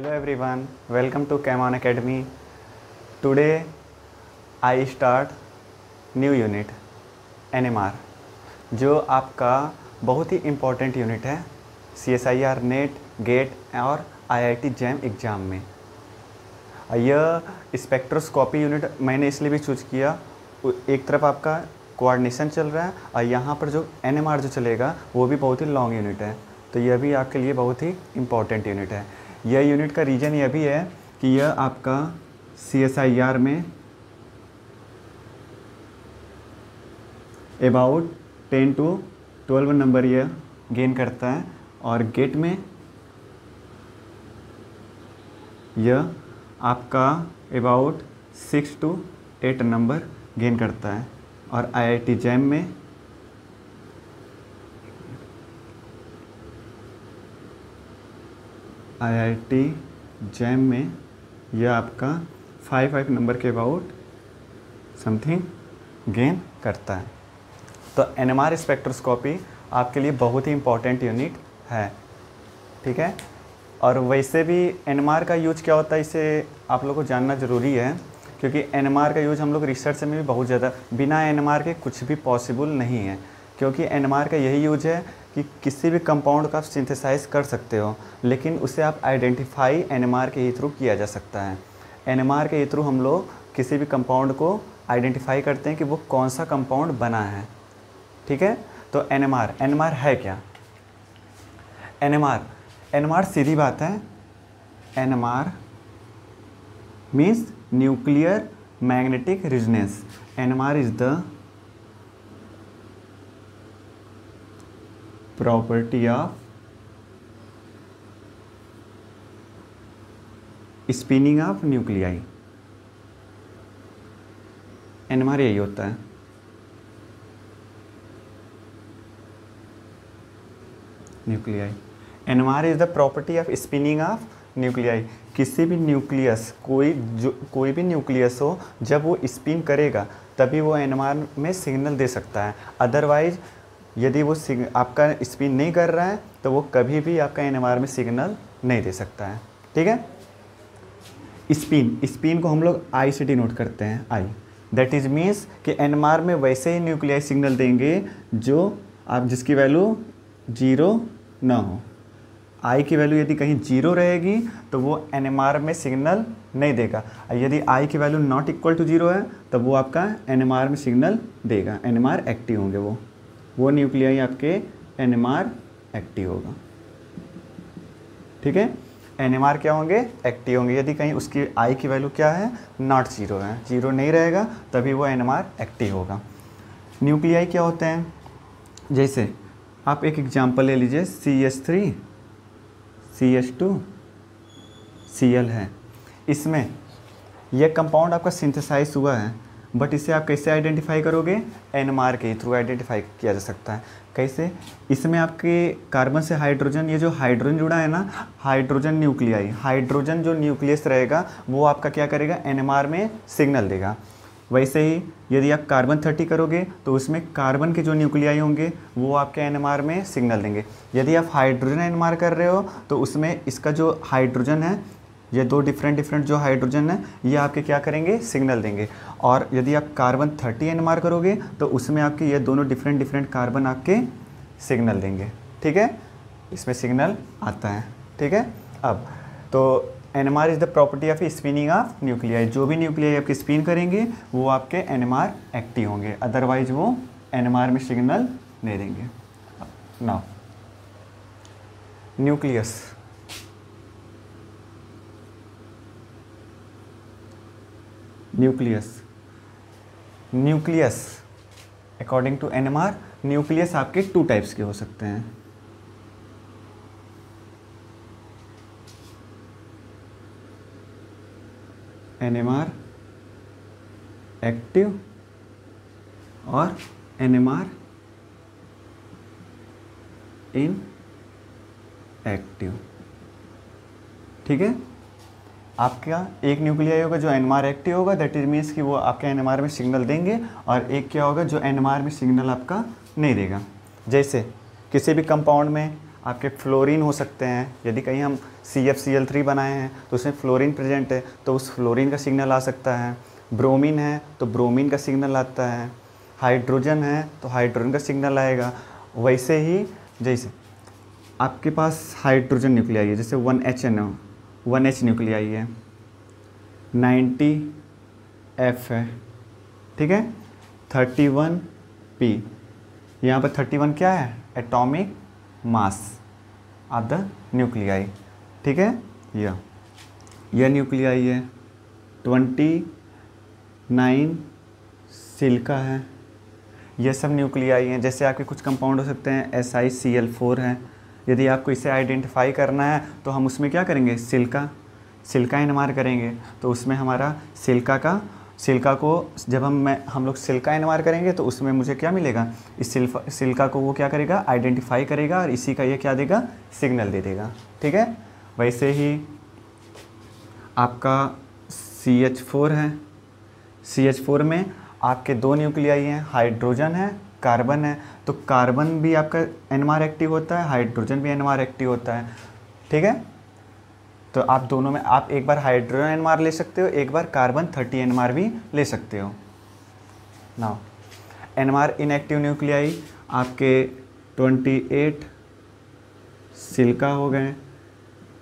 Hello everyone, welcome to Camon Academy. Today I start new unit NMR, जो आपका बहुत ही important unit है CSIR net gate और IIT jam exam में। यह स्पेक्ट्रोस्कोपी यूनिट मैंने इसलिए भी चूज़ किया, एक तरफ आपका कोऑर्डिनेशन चल रहा है और यहाँ पर जो NMR जो चलेगा वो भी बहुत ही लॉन्ग यूनिट है, तो यह भी आपके लिए बहुत ही इम्पोर्टेंट यूनिट है। यह यूनिट का रीज़न यह भी है कि यह आपका CSIR में अबाउट 10 to 12 नंबर यह गेन करता है और गेट में यह आपका अबाउट 6 to 8 नंबर गेन करता है और IIT जैम में यह आपका 5 नंबर के अबाउट समथिंग गेन करता है। तो NMR स्पेक्ट्रोस्कोपी आपके लिए बहुत ही इम्पोर्टेंट यूनिट है, ठीक है। और वैसे भी NMR का यूज क्या होता है इसे आप लोगों को जानना ज़रूरी है, क्योंकि NMR का यूज हम लोग रिसर्च में भी बहुत ज़्यादा, बिना NMR के कुछ भी पॉसिबल नहीं है, क्योंकि NMR का यही यूज है कि किसी भी कंपाउंड का आप सिंथेसाइज कर सकते हो, लेकिन उसे आप आइडेंटिफाई NMR के ही थ्रू किया जा सकता है। NMR के ही थ्रू हम लोग किसी भी कंपाउंड को आइडेंटिफाई करते हैं कि वो कौन सा कंपाउंड बना है, ठीक है। तो NMR है क्या? NMR सीधी बात है, NMR means nuclear magnetic resonance. NMR is the property of spinning of nuclei. NMR यही होता है। Nuclei NMR is the property of spinning of nuclei. किसी भी न्यूक्लियस, कोई भी न्यूक्लियस हो, जब वो स्पिन करेगा तभी वो NMR में सिग्नल दे सकता है। अदरवाइज यदि वो आपका स्पिन नहीं कर रहा है तो वो कभी भी आपका NMR में सिग्नल नहीं दे सकता है, ठीक है। स्पिन को हम लोग आई से डिनोट करते हैं, आई। दैट इज मीन्स कि NMR में वैसे ही न्यूक्लियाई सिग्नल देंगे जो आप जिसकी वैल्यू 0 ना हो। आई की वैल्यू यदि कहीं 0 रहेगी तो वो NMR में सिग्नल नहीं देगा। यदि आई की वैल्यू नॉट इक्वल टू 0 है तब वो आपका NMR में सिग्नल देगा। NMR एक्टिव होंगे, वो न्यूक्लियाई आपके NMR एक्टिव होगा, ठीक है। NMR क्या होंगे? एक्टिव होंगे। यदि कहीं उसकी आई की वैल्यू क्या है? नॉट 0 है, 0 नहीं रहेगा तभी वो NMR एक्टिव होगा। न्यूक्लियाई क्या होते हैं? जैसे आप एक एग्जांपल ले लीजिए, CH3 CH2 Cl है। इसमें यह कंपाउंड आपका सिंथेसाइज हुआ है, बट इसे आप कैसे आइडेंटिफाई करोगे? NMR के थ्रू आइडेंटिफाई किया जा सकता है। कैसे? इसमें आपके कार्बन से हाइड्रोजन, ये जो हाइड्रोजन जुड़ा है ना, हाइड्रोजन न्यूक्लियाई, हाइड्रोजन जो न्यूक्लियस रहेगा वो आपका क्या करेगा? NMR में सिग्नल देगा। वैसे ही यदि आप कार्बन 30 करोगे तो उसमें कार्बन के जो न्यूक्लियाई होंगे वो आपके NMR में सिग्नल देंगे। यदि आप हाइड्रोजन NMR कर रहे हो तो उसमें इसका जो हाइड्रोजन है, ये दो डिफरेंट जो हाइड्रोजन है ये आपके क्या करेंगे? सिग्नल देंगे। और यदि आप कार्बन 30 NMR करोगे तो उसमें आपके ये दोनों डिफरेंट कार्बन आपके सिग्नल देंगे, ठीक है। इसमें सिग्नल आता है, ठीक है। अब तो NMR is the property of spinning of nuclei. जो भी न्यूक्लियाई आपके स्पिन करेंगे वो आपके NMR एक्टिव होंगे, अदरवाइज वो NMR में सिग्नल नहीं देंगे। Now nucleus according to NMR, nucleus आपके 2 टाइप्स के हो सकते हैं। NMR एक्टिव और NMR इनएक्टिव, ठीक है। आपका एक न्यूक्लियाई होगा जो NMR एक्टिव होगा, दैट इज मीन्स कि वो आपके NMR में सिग्नल देंगे, और एक क्या होगा जो NMR में सिग्नल आपका नहीं देगा। जैसे किसी भी कंपाउंड में आपके फ्लोरीन हो सकते हैं। यदि कहीं हम CFCl3 बनाए हैं तो उसमें फ्लोरीन प्रेजेंट है तो उस फ्लोरीन का सिग्नल आ सकता है। ब्रोमीन है तो ब्रोमीन का सिग्नल आता है। हाइड्रोजन है तो हाइड्रोजन का सिग्नल आएगा। वैसे ही जैसे आपके पास हाइड्रोजन न्यूक्लियाई है, जैसे 1H न्यूक्लियाई है, 90F है, ठीक है, 31P। यहाँ पर 31 क्या है? Atomic mass of the nuclei, ठीक है। यह न्यूक्लियाई है। 29 सिलिका है। ये सब न्यूक्लियाई हैं। जैसे आपके कुछ कंपाउंड हो सकते हैं, SiCl4 है। यदि आपको इसे आइडेंटिफाई करना है तो हम उसमें क्या करेंगे? सिलिका NMR करेंगे। तो उसमें हमारा सिलिका को जब हम लोग सिलिका NMR करेंगे तो उसमें मुझे क्या मिलेगा? इस सिलिका को वो क्या करेगा? आइडेंटिफाई करेगा और इसी का ये क्या देगा? सिग्नल दे देगा, ठीक है। वैसे ही आपका CH4 है। CH4 में आपके 2 न्यूक्लियाई हैं, हाइड्रोजन है, कार्बन है। तो कार्बन भी आपका NMR एक्टिव होता है, हाइड्रोजन भी NMR एक्टिव होता है, ठीक है। तो आप दोनों में आप एक बार हाइड्रोजन NMR ले सकते हो, एक बार कार्बन 30 NMR भी ले सकते हो। नाउ NMR इनएक्टिव न्यूक्लियाई आपके 28 सिलिका हो गए,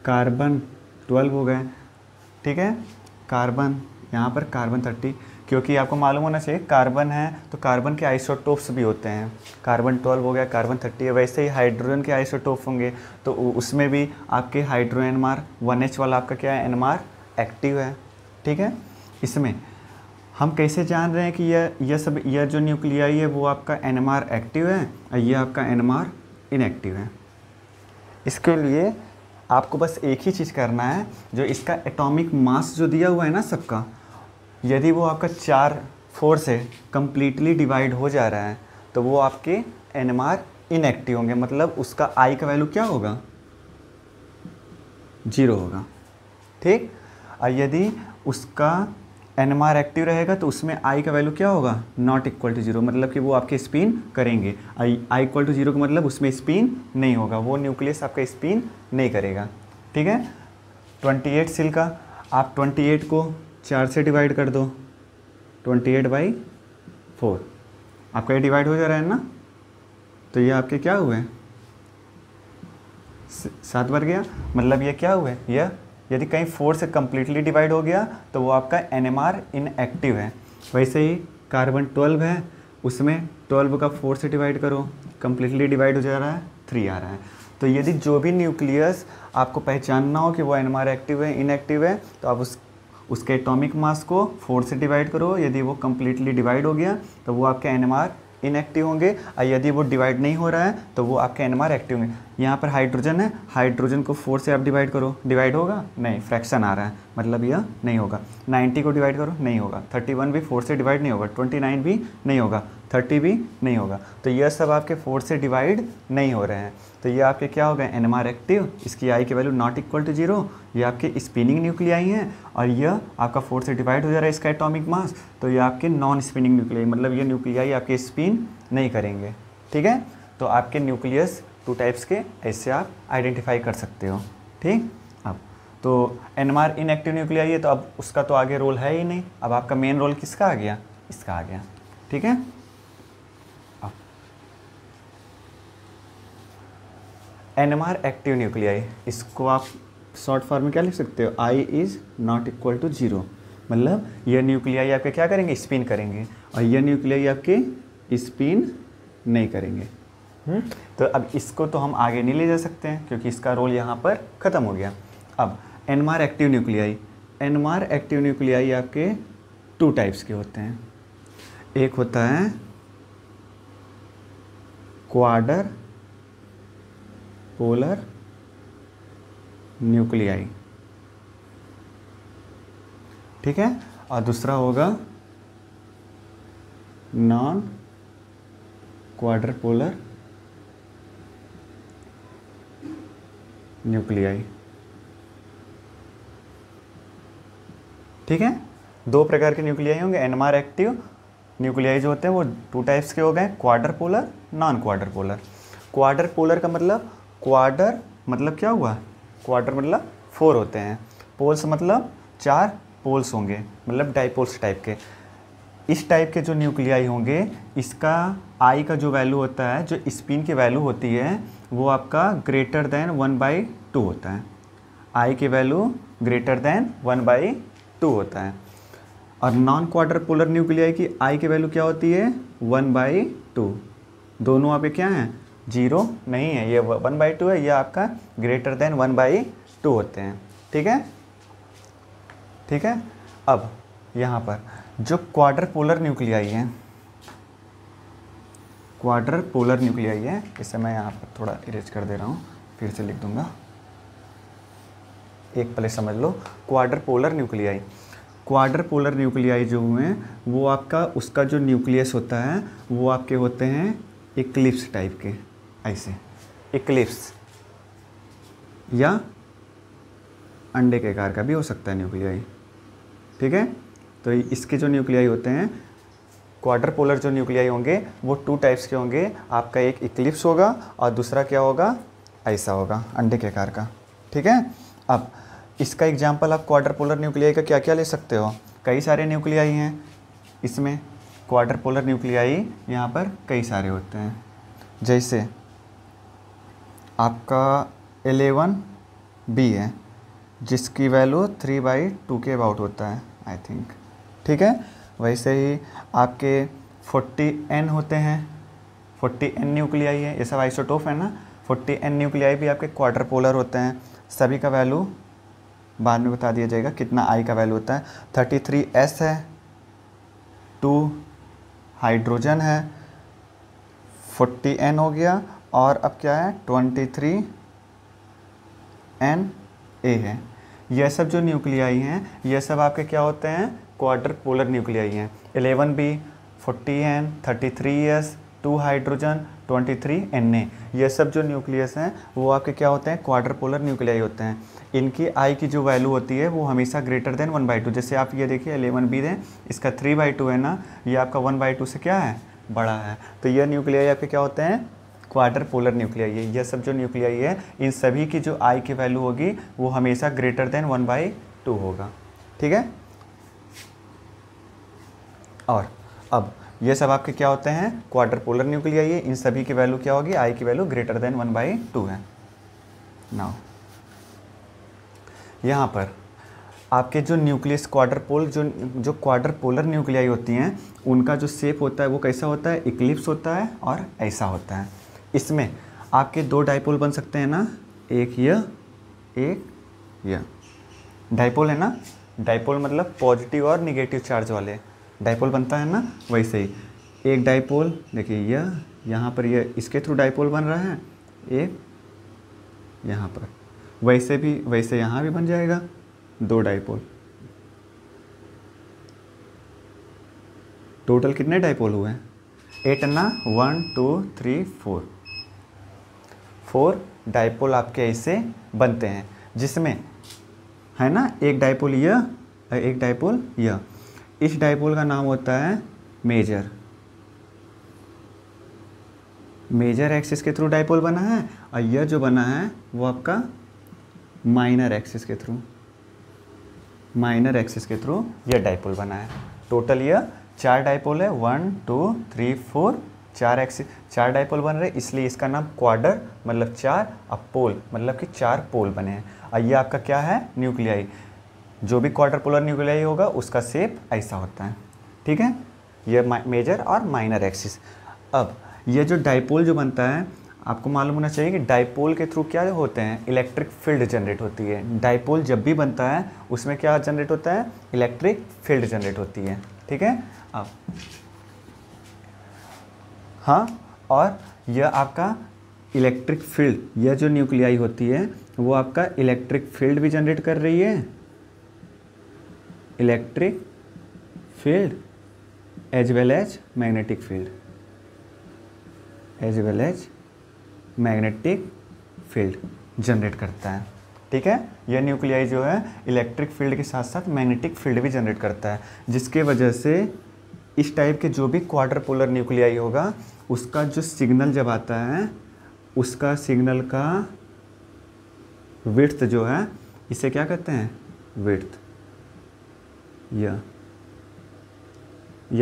कार्बन 12 हो गए, ठीक है। कार्बन यहाँ पर कार्बन 30, क्योंकि आपको मालूम होना चाहिए कार्बन है तो कार्बन के आइसोटोप्स भी होते हैं। कार्बन 12 हो गया, कार्बन 30 है। वैसे ही हाइड्रोजन के आइसोटोप होंगे तो उसमें भी आपके हाइड्रो NMR 1H वाला आपका क्या है? NMR एक्टिव है, ठीक है। इसमें हम कैसे जान रहे हैं कि यह जो न्यूक्लियाई है वो आपका NMR एक्टिव है और ये आपका NMR इनएक्टिव है? इसके लिए आपको बस एक ही चीज़ करना है, जो इसका एटॉमिक मास जो दिया हुआ है ना सबका, यदि वो आपका 4 से कंप्लीटली डिवाइड हो जा रहा है तो वो आपके NMR इनएक्टिव होंगे। मतलब उसका I का वैल्यू क्या होगा? 0 होगा, ठीक। और यदि उसका NMR एक्टिव रहेगा तो उसमें I का वैल्यू क्या होगा? नॉट इक्वल टू 0, मतलब कि वो आपके स्पिन करेंगे। I इक्वल टू 0 का मतलब उसमें स्पिन नहीं होगा, वो न्यूक्लियस आपका स्पिन नहीं करेगा, ठीक है। 28 सिलिका, आप 28 को 4 से डिवाइड कर दो, 28/4 आपका ये डिवाइड हो जा रहा है ना, तो ये आपके क्या हुए? 7 बढ़ गया। मतलब ये क्या हुए? यह यदि कहीं 4 से कम्प्लीटली डिवाइड हो गया तो वो आपका NMR इनएक्टिव है। वैसे ही कार्बन 12 है, उसमें 12 का 4 से डिवाइड करो, कम्प्लीटली डिवाइड हो जा रहा है, 3 आ रहा है। तो यदि जो भी न्यूक्लियस आपको पहचानना हो कि वो NMR एक्टिव है इनएक्टिव है, तो आप उसके एटॉमिक मास को 4 से डिवाइड करो। यदि वो कम्प्लीटली डिवाइड हो गया तो वो आपके NMR इनएक्टिव होंगे, और यदि वो डिवाइड नहीं हो रहा है तो वो आपके NMR एक्टिव होंगे। यहाँ पर हाइड्रोजन है, हाइड्रोजन को 4 से आप डिवाइड करो, डिवाइड होगा? नहीं, फ्रैक्शन आ रहा है, मतलब यह नहीं होगा। 90 को डिवाइड करो, नहीं होगा। 31 भी 4 से डिवाइड नहीं होगा, 29 भी नहीं होगा, 30 भी नहीं होगा। तो यह सब आपके 4 से डिवाइड नहीं हो रहे हैं, तो ये आपके क्या हो गए? NMR active. इसकी I की वैल्यू नॉट इक्वल टू 0। ये आपके स्पिनिंग न्यूक्लियाई हैं और यह आपका 4 से डिवाइड हो जा रहा है इसका एटॉमिक मास, तो ये आपके नॉन स्पिनिंग न्यूक्लियाई, मतलब ये न्यूक्लियाई आपके स्पिन नहीं करेंगे, ठीक है। तो आपके न्यूक्लियस 2 टाइप्स के ऐसे आप आइडेंटिफाई कर सकते हो, ठीक। अब तो NMR इनएक्टिव न्यूक्लियाई है तो अब उसका तो आगे रोल है ही नहीं। अब आपका मेन रोल किसका आ गया? इसका आ गया, ठीक है। अब NMR एक्टिव न्यूक्लियाई, इसको आप शॉर्ट फॉर्म में क्या लिख सकते हो? I is not equal to 0। मतलब यह न्यूक्लियाई आपके क्या करेंगे? स्पिन करेंगे, और यह न्यूक्लियाई आपके स्पिन नहीं करेंगे। तो अब इसको तो हम आगे नहीं ले जा सकते हैं क्योंकि इसका रोल यहाँ पर ख़त्म हो गया। अब NMR active nuclei, NMR active nuclei आपके 2 टाइप्स के होते हैं। एक होता है क्वाडर पोलर न्यूक्लियाई, ठीक है, और दूसरा होगा नॉन क्वाडर पोलर न्यूक्लियाई, ठीक है। 2 प्रकार के न्यूक्लियाई होंगे। NMR एक्टिव न्यूक्लियाई जो होते हैं वो 2 टाइप्स के हो गए, क्वाडर पोलर, नॉन क्वाडर पोलर। क्वाडर पोलर का मतलब क्वार्टर मतलब क्या हुआ, क्वार्टर मतलब 4 होते हैं, पोल्स मतलब 4 पोल्स होंगे, मतलब डाइपोल्स टाइप के। इस टाइप के जो न्यूक्लियाई होंगे, इसका आई का जो वैल्यू होता है, जो स्पिन की वैल्यू होती है, वो आपका ग्रेटर देन 1/2 होता है। आई की वैल्यू ग्रेटर देन 1/2 होता है। और नॉन क्वार्टर पोलर न्यूक्लियाई की आई की वैल्यू क्या होती है, 1/2। दोनों आपके क्या हैं, 0 नहीं है, ये 1/2 है, ये आपका ग्रेटर देन 1/2 होते हैं। ठीक है, ठीक है। अब यहाँ पर जो क्वार्टर पोलर न्यूक्लियाई है, क्वार्टर पोलर न्यूक्लियाई है, इसे मैं यहाँ पर थोड़ा इरेज कर दे रहा हूँ, फिर से लिख दूंगा, एक पहले समझ लो। Quarter polar nuclei, quarter polar nuclei जो हुए हैं वो आपका, उसका जो न्यूक्लियस होता है वो आपके होते हैं इक्लिप्स टाइप के, ऐसे इक्लिप्स, या अंडे के आकार का भी हो सकता है न्यूक्लियाई। ठीक है, तो इसके जो न्यूक्लियाई होते हैं, क्वार्टर पोलर जो न्यूक्लियाई होंगे वो 2 टाइप्स के होंगे। आपका एक इक्लिप्स होगा और दूसरा क्या होगा, ऐसा होगा, अंडे के आकार का। ठीक है, अब इसका एग्जाम्पल आप क्वार्टर पोलर न्यूक्लियाई का क्या क्या ले सकते हो, कई सारे न्यूक्लियाई हैं इसमें, क्वार्टर पोलर न्यूक्लियाई यहाँ पर कई सारे होते हैं। जैसे आपका 11B है, जिसकी वैल्यू 3/2 के अबाउट होता है, आई थिंक। ठीक है, वैसे ही आपके 40N होते हैं, 40N न्यूक्लियाई है, ये सब आइसोटोप है ना। 40N न्यूक्लियाई भी आपके क्वार्टर पोलर होते हैं। सभी का वैल्यू बाद में बता दिया जाएगा कितना आई का वैल्यू होता है। 33S है, 2 हाइड्रोजन है, 40N हो गया, और अब क्या है 23Na है। यह सब जो न्यूक्लियाई हैं, ये सब आपके क्या होते हैं, क्वार्टर पोलर न्यूक्लियाई हैं। 11B, 40N, 33S, 2 hydrogen, 23Na, ये सब जो न्यूक्लियस हैं वो आपके क्या होते हैं, क्वार्टर पोलर न्यूक्लियाई होते हैं। इनकी आई की जो वैल्यू होती है वो हमेशा ग्रेटर देन 1/2। जैसे आप ये देखिए 11B है, इसका 3/2 है ना, ये आपका 1/2 से क्या है, बड़ा है। तो ये न्यूक्लियाई आपके क्या होते हैं, क्वार्टर पोलर न्यूक्लियाई है। यह सब जो न्यूक्लियाई है, इन सभी की जो आई की वैल्यू होगी वो हमेशा ग्रेटर देन 1/2 होगा। ठीक है, और अब ये सब आपके क्या होते हैं, क्वार्टर पोलर न्यूक्लियाई है। इन सभी की वैल्यू क्या होगी, आई की वैल्यू ग्रेटर देन 1/2 है। नाउ यहाँ पर आपके जो न्यूक्लियस क्वार्टर पोल, जो क्वार्टर पोलर न्यूक्लियाई होती हैं, उनका जो शेप होता है वो कैसा होता है, इक्लिप्स होता है और ऐसा होता है। इसमें आपके 2 डाइपोल बन सकते हैं ना, एक यह डाइपोल है ना। डाइपोल मतलब पॉजिटिव और निगेटिव चार्ज वाले डाइपोल बनता है ना, वैसे ही एक डाइपोल देखिए, यह यहाँ पर यह इसके थ्रू डाइपोल बन रहा है, एक यहाँ पर, वैसे यहाँ भी बन जाएगा 2 डाइपोल। टोटल कितने डाइपोल हुए, 8 ना, 1 2 3 4 डाइपोल आपके ऐसे बनते हैं, जिसमें है ना एक डाइपोल यह, एक डाइपोल यह। इस डाइपोल का नाम होता है मेजर। मेजर एक्सिस के थ्रू डाइपोल बना है, और यह जो बना है वो आपका माइनर एक्सिस के थ्रू, माइनर एक्सिस के थ्रू यह डाइपोल बना है। टोटल यह 4 डाइपोल है, 1 2 3 4, 4 एक्सिस, 4 डाइपोल बन रहे, इसलिए इसका नाम क्वाडर मतलब 4, अब पोल मतलब कि 4 पोल बने हैं। और ये आपका क्या है, न्यूक्लियाई। जो भी क्वार्टर पोलर न्यूक्लियाई होगा उसका शेप ऐसा होता है। ठीक है, ये मेजर और माइनर एक्सिस। अब ये जो डाइपोल जो बनता है, आपको मालूम होना चाहिए कि डाइपोल के थ्रू क्या होते हैं, इलेक्ट्रिक फील्ड जनरेट होती है। डाइपोल जब भी बनता है उसमें क्या जनरेट होता है, इलेक्ट्रिक फील्ड जनरेट होती है। ठीक है, अब हाँ, और यह आपका इलेक्ट्रिक फील्ड, यह जो न्यूक्लियाई होती है वो आपका इलेक्ट्रिक फील्ड भी जनरेट कर रही है, electric field as well as magnetic field, as well as magnetic field generate करता है। ठीक है, यह न्यूक्लियाई जो है इलेक्ट्रिक फील्ड के साथ साथ मैग्नेटिक फील्ड भी जनरेट करता है, जिसके वजह से इस टाइप के जो भी क्वार्टर पोलर न्यूक्लियाई होगा उसका जो सिग्नल जब आता है उसका सिग्नल का विड्थ जो है, इसे क्या कहते हैं, विड्थ। यह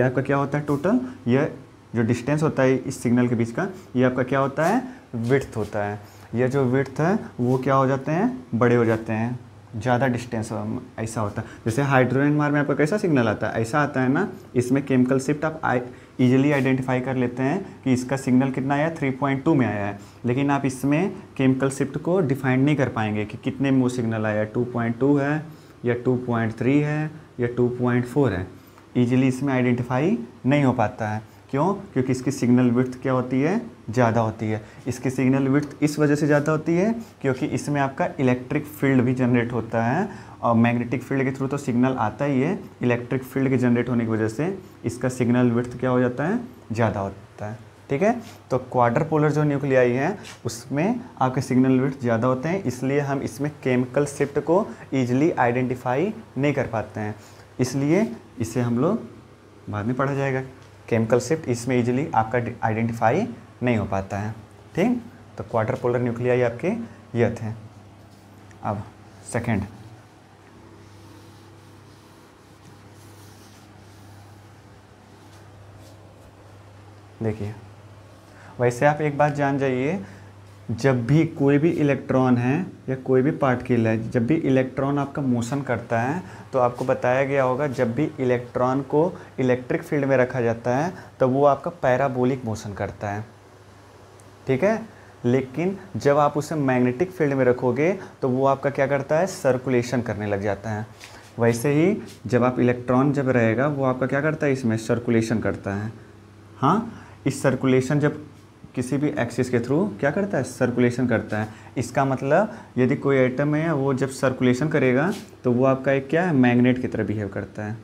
आपका क्या होता है टोटल, यह जो डिस्टेंस होता है इस सिग्नल के बीच का, ये आपका क्या होता है, विड्थ होता है। यह जो विड्थ है वो क्या हो जाते हैं, बड़े हो जाते हैं, ज़्यादा डिस्टेंस ऐसा होता है। जैसे हाइड्रोजन एनएमआर में आपका कैसा सिग्नल आता है, ऐसा आता है ना। इसमें केमिकल शिफ्ट आप इजीली आइडेंटिफाई कर लेते हैं कि इसका सिग्नल कितना आया, 3.2 में आया है। लेकिन आप इसमें केमिकल शिफ्ट को डिफाइन नहीं कर पाएंगे कि कितने में वो सिग्नल आया, 2.2 है या 2.3 है या 2.4 है। ईजिली इसमें आइडेंटिफाई नहीं हो पाता है। क्यों? क्योंकि इसकी सिग्नल विड्थ क्या होती है, ज़्यादा होती है। इसकी सिग्नल विड्थ इस वजह से ज़्यादा होती है क्योंकि इसमें आपका इलेक्ट्रिक फील्ड भी जनरेट होता है, और मैग्नेटिक फील्ड के थ्रू तो सिग्नल आता ही है, इलेक्ट्रिक फील्ड के जनरेट होने की वजह से इसका सिग्नल विड्थ क्या हो जाता है, ज़्यादा होता है। ठीक है, तो क्वाड्रपोलर जो न्यूक्लियाई है उसमें आपके सिग्नल विड्थ ज़्यादा होते हैं, इसलिए हम इसमें केमिकल शिफ्ट को ईजिली आइडेंटिफाई नहीं कर पाते हैं। इसलिए इसे हम लोग बाद में पढ़ा जाएगा। केमिकल शिफ्ट इसमें इजीली आपका आइडेंटिफाई नहीं हो पाता है। ठीक, तो क्वाड्रपोलर न्यूक्लियाई आपके ये थे। अब सेकंड, देखिए, वैसे आप एक बात जान जाइए, जब भी कोई भी इलेक्ट्रॉन है या कोई भी पार्टिकल है, जब भी इलेक्ट्रॉन आपका मोशन करता है तो आपको बताया गया होगा जब भी इलेक्ट्रॉन को इलेक्ट्रिक फील्ड में रखा जाता है तो वो आपका पैराबोलिक मोशन करता है। ठीक है, लेकिन जब आप उसे मैग्नेटिक फील्ड में रखोगे तो वो आपका क्या करता है, सर्कुलेशन करने लग जाता है। वैसे ही जब आप इलेक्ट्रॉन जब रहेगा वो आपका क्या करता है, इसमें सर्कुलेशन करता है। हाँ, इस सर्कुलेशन जब किसी भी एक्सिस के थ्रू क्या करता है, सर्कुलेशन करता है। इसका मतलब यदि कोई एटम है वो जब सर्कुलेशन करेगा तो वो आपका एक क्या है, मैग्नेट की तरह बिहेव करता है,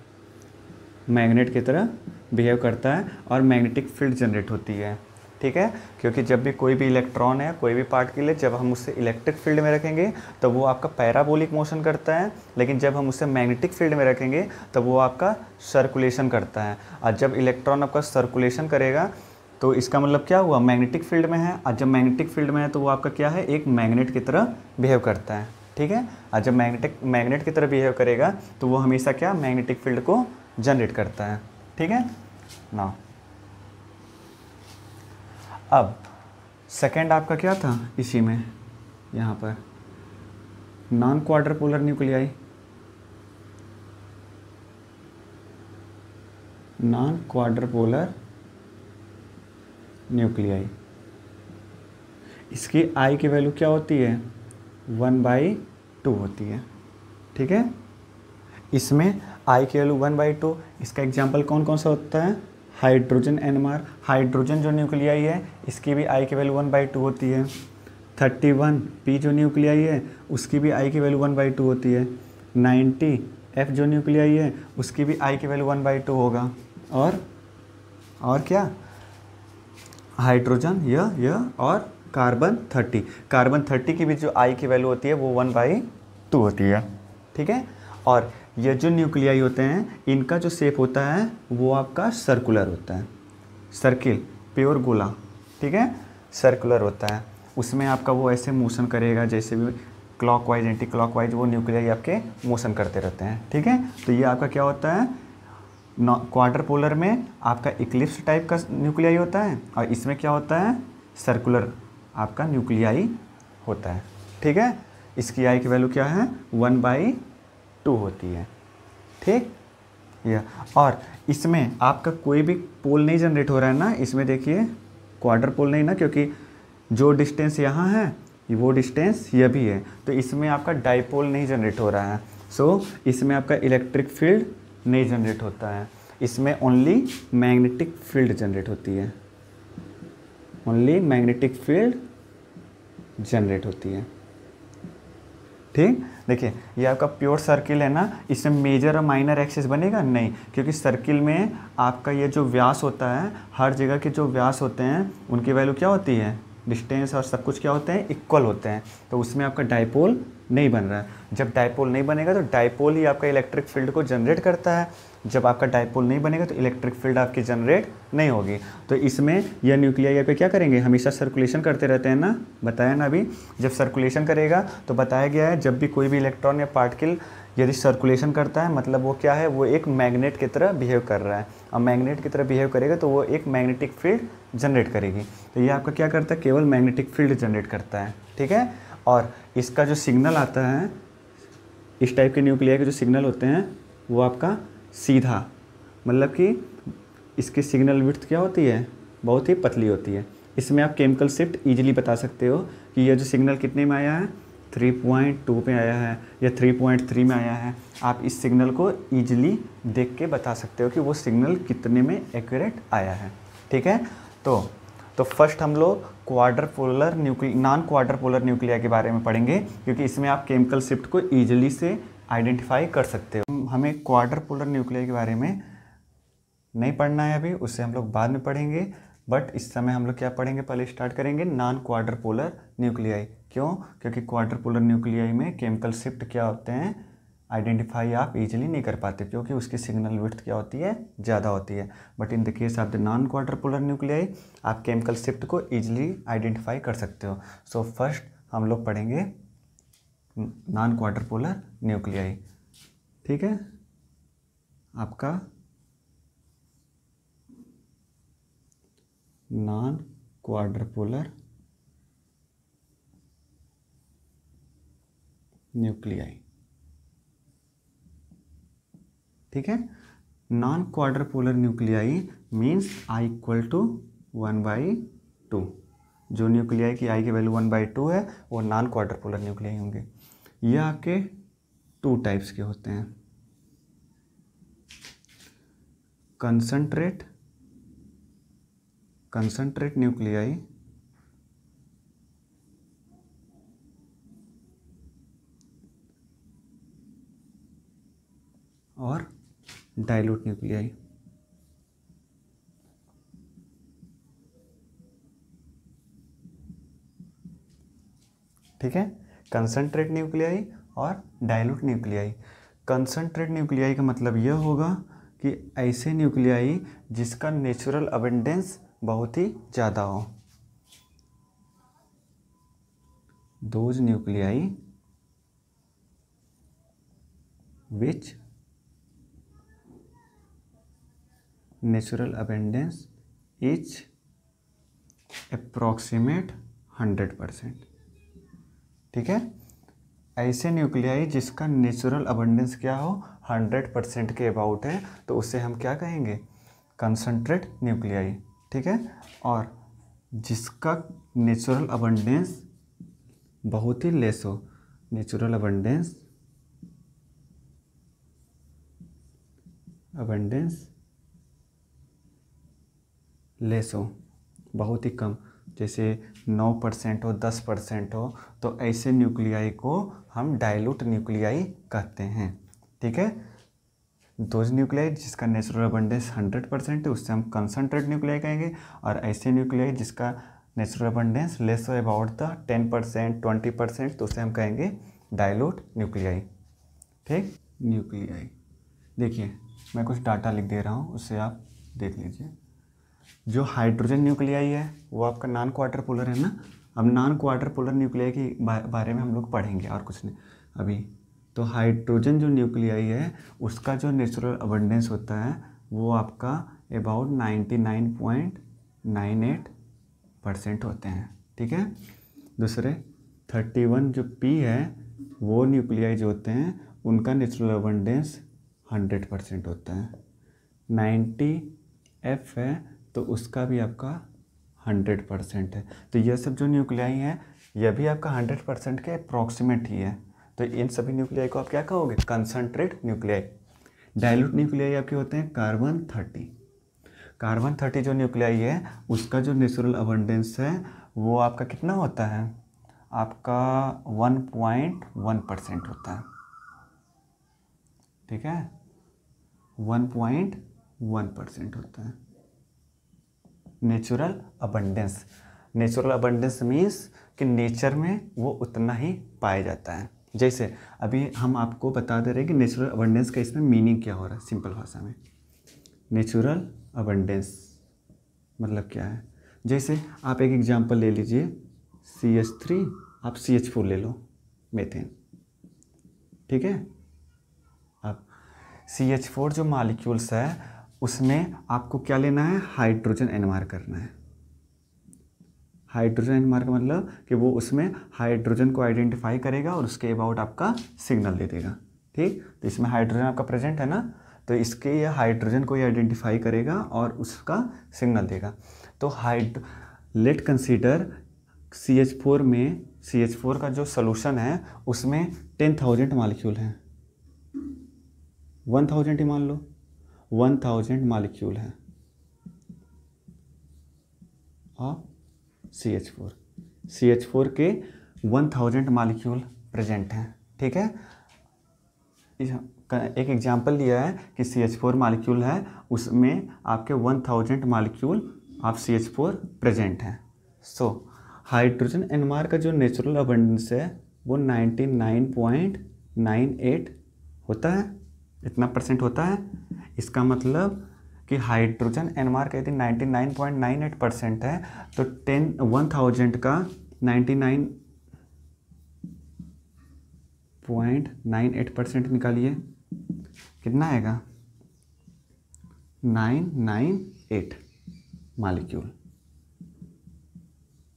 मैग्नेट की तरह बिहेव करता है और मैग्नेटिक फील्ड जनरेट होती है। ठीक है, क्योंकि जब भी कोई भी इलेक्ट्रॉन है, कोई भी पार्टिकल है, जब हम उसे इलेक्ट्रिक फील्ड में रखेंगे तो वो आपका पैराबोलिक मोशन करता है, लेकिन जब हम उसे मैग्नेटिक फील्ड में रखेंगे तो वो आपका सर्कुलेशन करता है। और जब इलेक्ट्रॉन आपका सर्कुलेशन करेगा तो इसका मतलब क्या हुआ, मैग्नेटिक फील्ड में है, और जब मैग्नेटिक फील्ड में है तो वो आपका क्या है, एक मैग्नेट की तरह बिहेव करता है। ठीक है, और जब मैग्नेट की तरह बिहेव करेगा तो वो हमेशा क्या, मैग्नेटिक फील्ड को जनरेट करता है। ठीक है ना। अब सेकंड आपका क्या था इसी में, यहाँ पर नॉन क्वाड्रपोलर न्यूक्लियाई, नॉन क्वाड्रपोलर न्यूक्लियाई, इसकी आई की वैल्यू क्या होती है, 1/2 होती है। ठीक है, इसमें आई की वैल्यू 1/2। इसका एग्जांपल कौन कौन सा होता है, हाइड्रोजन एनएमआर, हाइड्रोजन जो न्यूक्लियाई है इसकी भी आई की वैल्यू 1/2 होती है। 31P जो न्यूक्लियाई है उसकी भी आई की वैल्यू 1/2 होती है। 90F जो न्यूक्लियाई है उसकी भी आई की वैल्यू 1/2 होगा। और क्या, हाइड्रोजन यह और कार्बन 30 की भी जो आई की वैल्यू होती है वो 1/2 होती है। ठीक है, और ये जो न्यूक्लियाई होते हैं इनका जो शेप होता है वो आपका सर्कुलर होता है, सर्किल, प्योर गोला। ठीक है, सर्कुलर होता है, उसमें आपका वो ऐसे मोशन करेगा जैसे भी क्लॉकवाइज एंटी क्लॉकवाइज वो न्यूक्लियाई आपके मोशन करते रहते हैं। ठीक है, तो ये आपका क्या होता है, क्वाड्रपोलर में आपका इक्लिप्स टाइप का न्यूक्लियाई होता है, और इसमें क्या होता है, सर्कुलर आपका न्यूक्लियाई होता है। ठीक है, इसकी आई की वैल्यू क्या है, 1/2 होती है। ठीक, यह, और इसमें आपका कोई भी पोल नहीं जनरेट हो रहा है ना, इसमें देखिए क्वाड्रपोल नहीं ना, क्योंकि जो डिस्टेंस यहाँ है वो डिस्टेंस यह भी है, तो इसमें आपका डाइपोल नहीं जनरेट हो रहा है। सो इसमें आपका इलेक्ट्रिक फील्ड नहीं जनरेट होता है, इसमें ओनली मैग्नेटिक फील्ड जनरेट होती है, ओनली मैग्नेटिक फील्ड जनरेट होती है। ठीक, देखिए ये आपका प्योर सर्किल है ना, इसमें मेजर और माइनर एक्सिस बनेगा नहीं, क्योंकि सर्किल में आपका ये जो व्यास होता है, हर जगह के जो व्यास होते हैं उनकी वैल्यू क्या होती है, डिस्टेंस और सब कुछ क्या होते हैं, इक्वल होते हैं, तो उसमें आपका डाइपोल नहीं बन रहा है। जब डायपोल नहीं बनेगा तो डायपोल ही आपका इलेक्ट्रिक फील्ड को जनरेट करता है। जब आपका डायपोल नहीं बनेगा तो इलेक्ट्रिक फील्ड आपकी जनरेट नहीं होगी। तो इसमें यह न्यूक्लियाई यहाँ पे क्या करेंगे, हमेशा सर्कुलेशन करते रहते हैं ना, बताया ना अभी। जब सर्कुलेशन करेगा तो बताया गया है जब भी कोई भी इलेक्ट्रॉन या पार्टिकल यदि सर्कुलेशन करता है मतलब वो क्या है, वो एक मैग्नेट की तरह बिहेव कर रहा है। और मैग्नेट की तरह बिहेव करेगा तो वो एक मैग्नेटिक फील्ड जनरेट करेगी। तो ये आपका क्या करता है, केवल मैग्नेटिक फील्ड जनरेट करता है, ठीक है। और इसका जो सिग्नल आता है, इस टाइप के न्यूक्लियाई के जो सिग्नल होते हैं वो आपका सीधा, मतलब कि इसकी सिग्नल विड्थ क्या होती है, बहुत ही पतली होती है। इसमें आप केमिकल शिफ्ट ईजिली बता सकते हो कि ये जो सिग्नल कितने में आया है, 3.2 पे आया है या 3.3 में आया है। आप इस सिग्नल को ईजिली देख के बता सकते हो कि वो सिग्नल कितने में एक्यूरेट आया है, ठीक है। तो फर्स्ट हम लोग नॉन क्वार्टर पोलर न्यूक्लिया के बारे में पढ़ेंगे, क्योंकि इसमें आप केमिकल शिफ्ट को ईजिली से आइडेंटिफाई कर सकते हो। हमें क्वार्टर पोलर न्यूक्लिया के बारे में नहीं पढ़ना है अभी, उससे हम लोग बाद में पढ़ेंगे। बट इस समय हम लोग क्या पढ़ेंगे, पहले स्टार्ट करेंगे नॉन क्वार्टर पोलर न्यूक्लियाई। क्यों? क्योंकि क्वार्टर पोलर न्यूक्लियाई में केमिकल शिफ्ट क्या होते हैं, आइडेंटिफाई आप इजीली नहीं कर पाते, क्योंकि उसकी सिग्नल विड्थ क्या होती है, ज़्यादा होती है। But in the case of the non quarter polar nuclei आप केमिकल शिफ्ट को ईजिली आइडेंटिफाई कर सकते हो। सो फर्स्ट हम लोग पढ़ेंगे नॉन क्वार्टर पोलर न्यूक्लियाई, ठीक है। आपका नॉन क्वार्टर पोलर न्यूक्लियाई, ठीक है। Non quarter polar nuclei means I = 1/2। जो न्यूक्लियाई की I की वैल्यू 1/2 है वो नॉन क्वार्टर पोलर न्यूक्लियाई होंगे। ये आपके 2 टाइप्स के होते हैं, कंसंट्रेट न्यूक्लियाई और डाइल्यूट न्यूक्लियाई। ठीक है, कंसंट्रेट न्यूक्लियाई और डाइल्यूट न्यूक्लियाई। कंसंट्रेट न्यूक्लियाई का मतलब यह होगा कि ऐसे न्यूक्लियाई जिसका नेचुरल अबंडेंस बहुत ही ज़्यादा हो। Those nuclei which natural abundance is approximate 100%। ठीक है, ऐसे न्यूक्लियाई जिसका नेचुरल अबंडेंस क्या हो, 100% के अबाउट है, तो उसे हम क्या कहेंगे, कंसंट्रेट न्यूक्लियाई। ठीक है, और जिसका नेचुरल अबंडेंस बहुत ही लेस हो, नेचुरल अबंडेंस लेस हो, बहुत ही कम, जैसे 9% हो, 10% हो, तो ऐसे न्यूक्लियाई को हम डाइल्यूट न्यूक्लियाई कहते हैं। ठीक है, दोज न्यूक्लियाई जिसका नेचुरल अबंडेंस 100% है उससे हम कंसंट्रेट न्यूक्लियाई कहेंगे, और ऐसे न्यूक्लियाई जिसका नेचुरल अबंडेंस लेस हो अबाउट द 10%, 20%, तो उसे हम कहेंगे डाइल्यूट न्यूक्लियाई। ठीक, न्यूक्लियाई देखिए मैं कुछ डाटा लिख दे रहा हूँ, उससे आप देख लीजिए। जो हाइड्रोजन न्यूक्लियाई है वो आपका नॉन क्वार्टर पोलर है ना। अब नॉन क्वार्टर पोलर न्यूक्लियाई के बारे में हम लोग पढ़ेंगे और कुछ नहीं अभी। तो हाइड्रोजन जो न्यूक्लियाई है उसका जो नेचुरल अबंडेंस होता है वो आपका अबाउट 99.98% होते हैं। ठीक है, दूसरे 31 जो P है वो न्यूक्लियाई जो होते हैं उनका नेचुरल अबंडेंस 100% होता है। 90 F है तो उसका भी आपका 100% है। तो यह सब जो न्यूक्लियाई हैं यह भी आपका 100% के अप्रॉक्सीमेट ही है। तो इन सभी न्यूक्लियाई को आप क्या कहोगे, कंसंट्रेट न्यूक्लियाई। डाइल्यूट न्यूक्लियाई आपके होते हैं कार्बन 30 जो न्यूक्लियाई है उसका जो नेचुरल अबंडेंस है वो आपका कितना होता है, आपका 1.1% होता है। ठीक है, 1.1% होता है natural abundance. Natural abundance means कि नेचर में वो उतना ही पाया जाता है। जैसे अभी हम आपको बता दे रहे हैं कि नेचुरल अबंडेंस का इसमें मीनिंग क्या हो रहा है सिंपल भाषा में। नेचुरल अबंडेंस मतलब क्या है, जैसे आप एक एग्जांपल ले लीजिए CH3, आप CH4 ले लो, मीथेन, ठीक है। अब CH4 जो मॉलिक्यूल्स है उसमें आपको क्या लेना है, हाइड्रोजन एनमार करना है। हाइड्रोजन एनमार का मतलब कि वो उसमें हाइड्रोजन को आइडेंटिफाई करेगा और उसके अबाउट आपका सिग्नल दे देगा, ठीक। तो इसमें हाइड्रोजन आपका प्रेजेंट है ना, तो इसके ये हाइड्रोजन को ये आइडेंटिफाई करेगा और उसका सिग्नल देगा। तो लेट कंसीडर CH4 में, CH4 का जो सोल्यूशन है उसमें 10,000 मॉलिक्यूल हैं, 1000 ही मान लो, 1000 मॉलिक्यूल हैं और CH4 के 1000 मॉलिक्यूल प्रेजेंट हैं, ठीक है। एक एग्जांपल लिया है कि CH4 मॉलिक्यूल है, उसमें आपके 1000 मॉलिक्यूल ऑफ CH4 प्रेजेंट हैं। सो हाइड्रोजन एनमार का जो नेचुरल अबंडेंस है वो 99.98 होता है, इतना परसेंट होता है। इसका मतलब कि हाइड्रोजन एनमार का यदि 99.98% है तो 1000 का 99.98% निकालिए, कितना आएगा, 998 मॉलिक्यूल।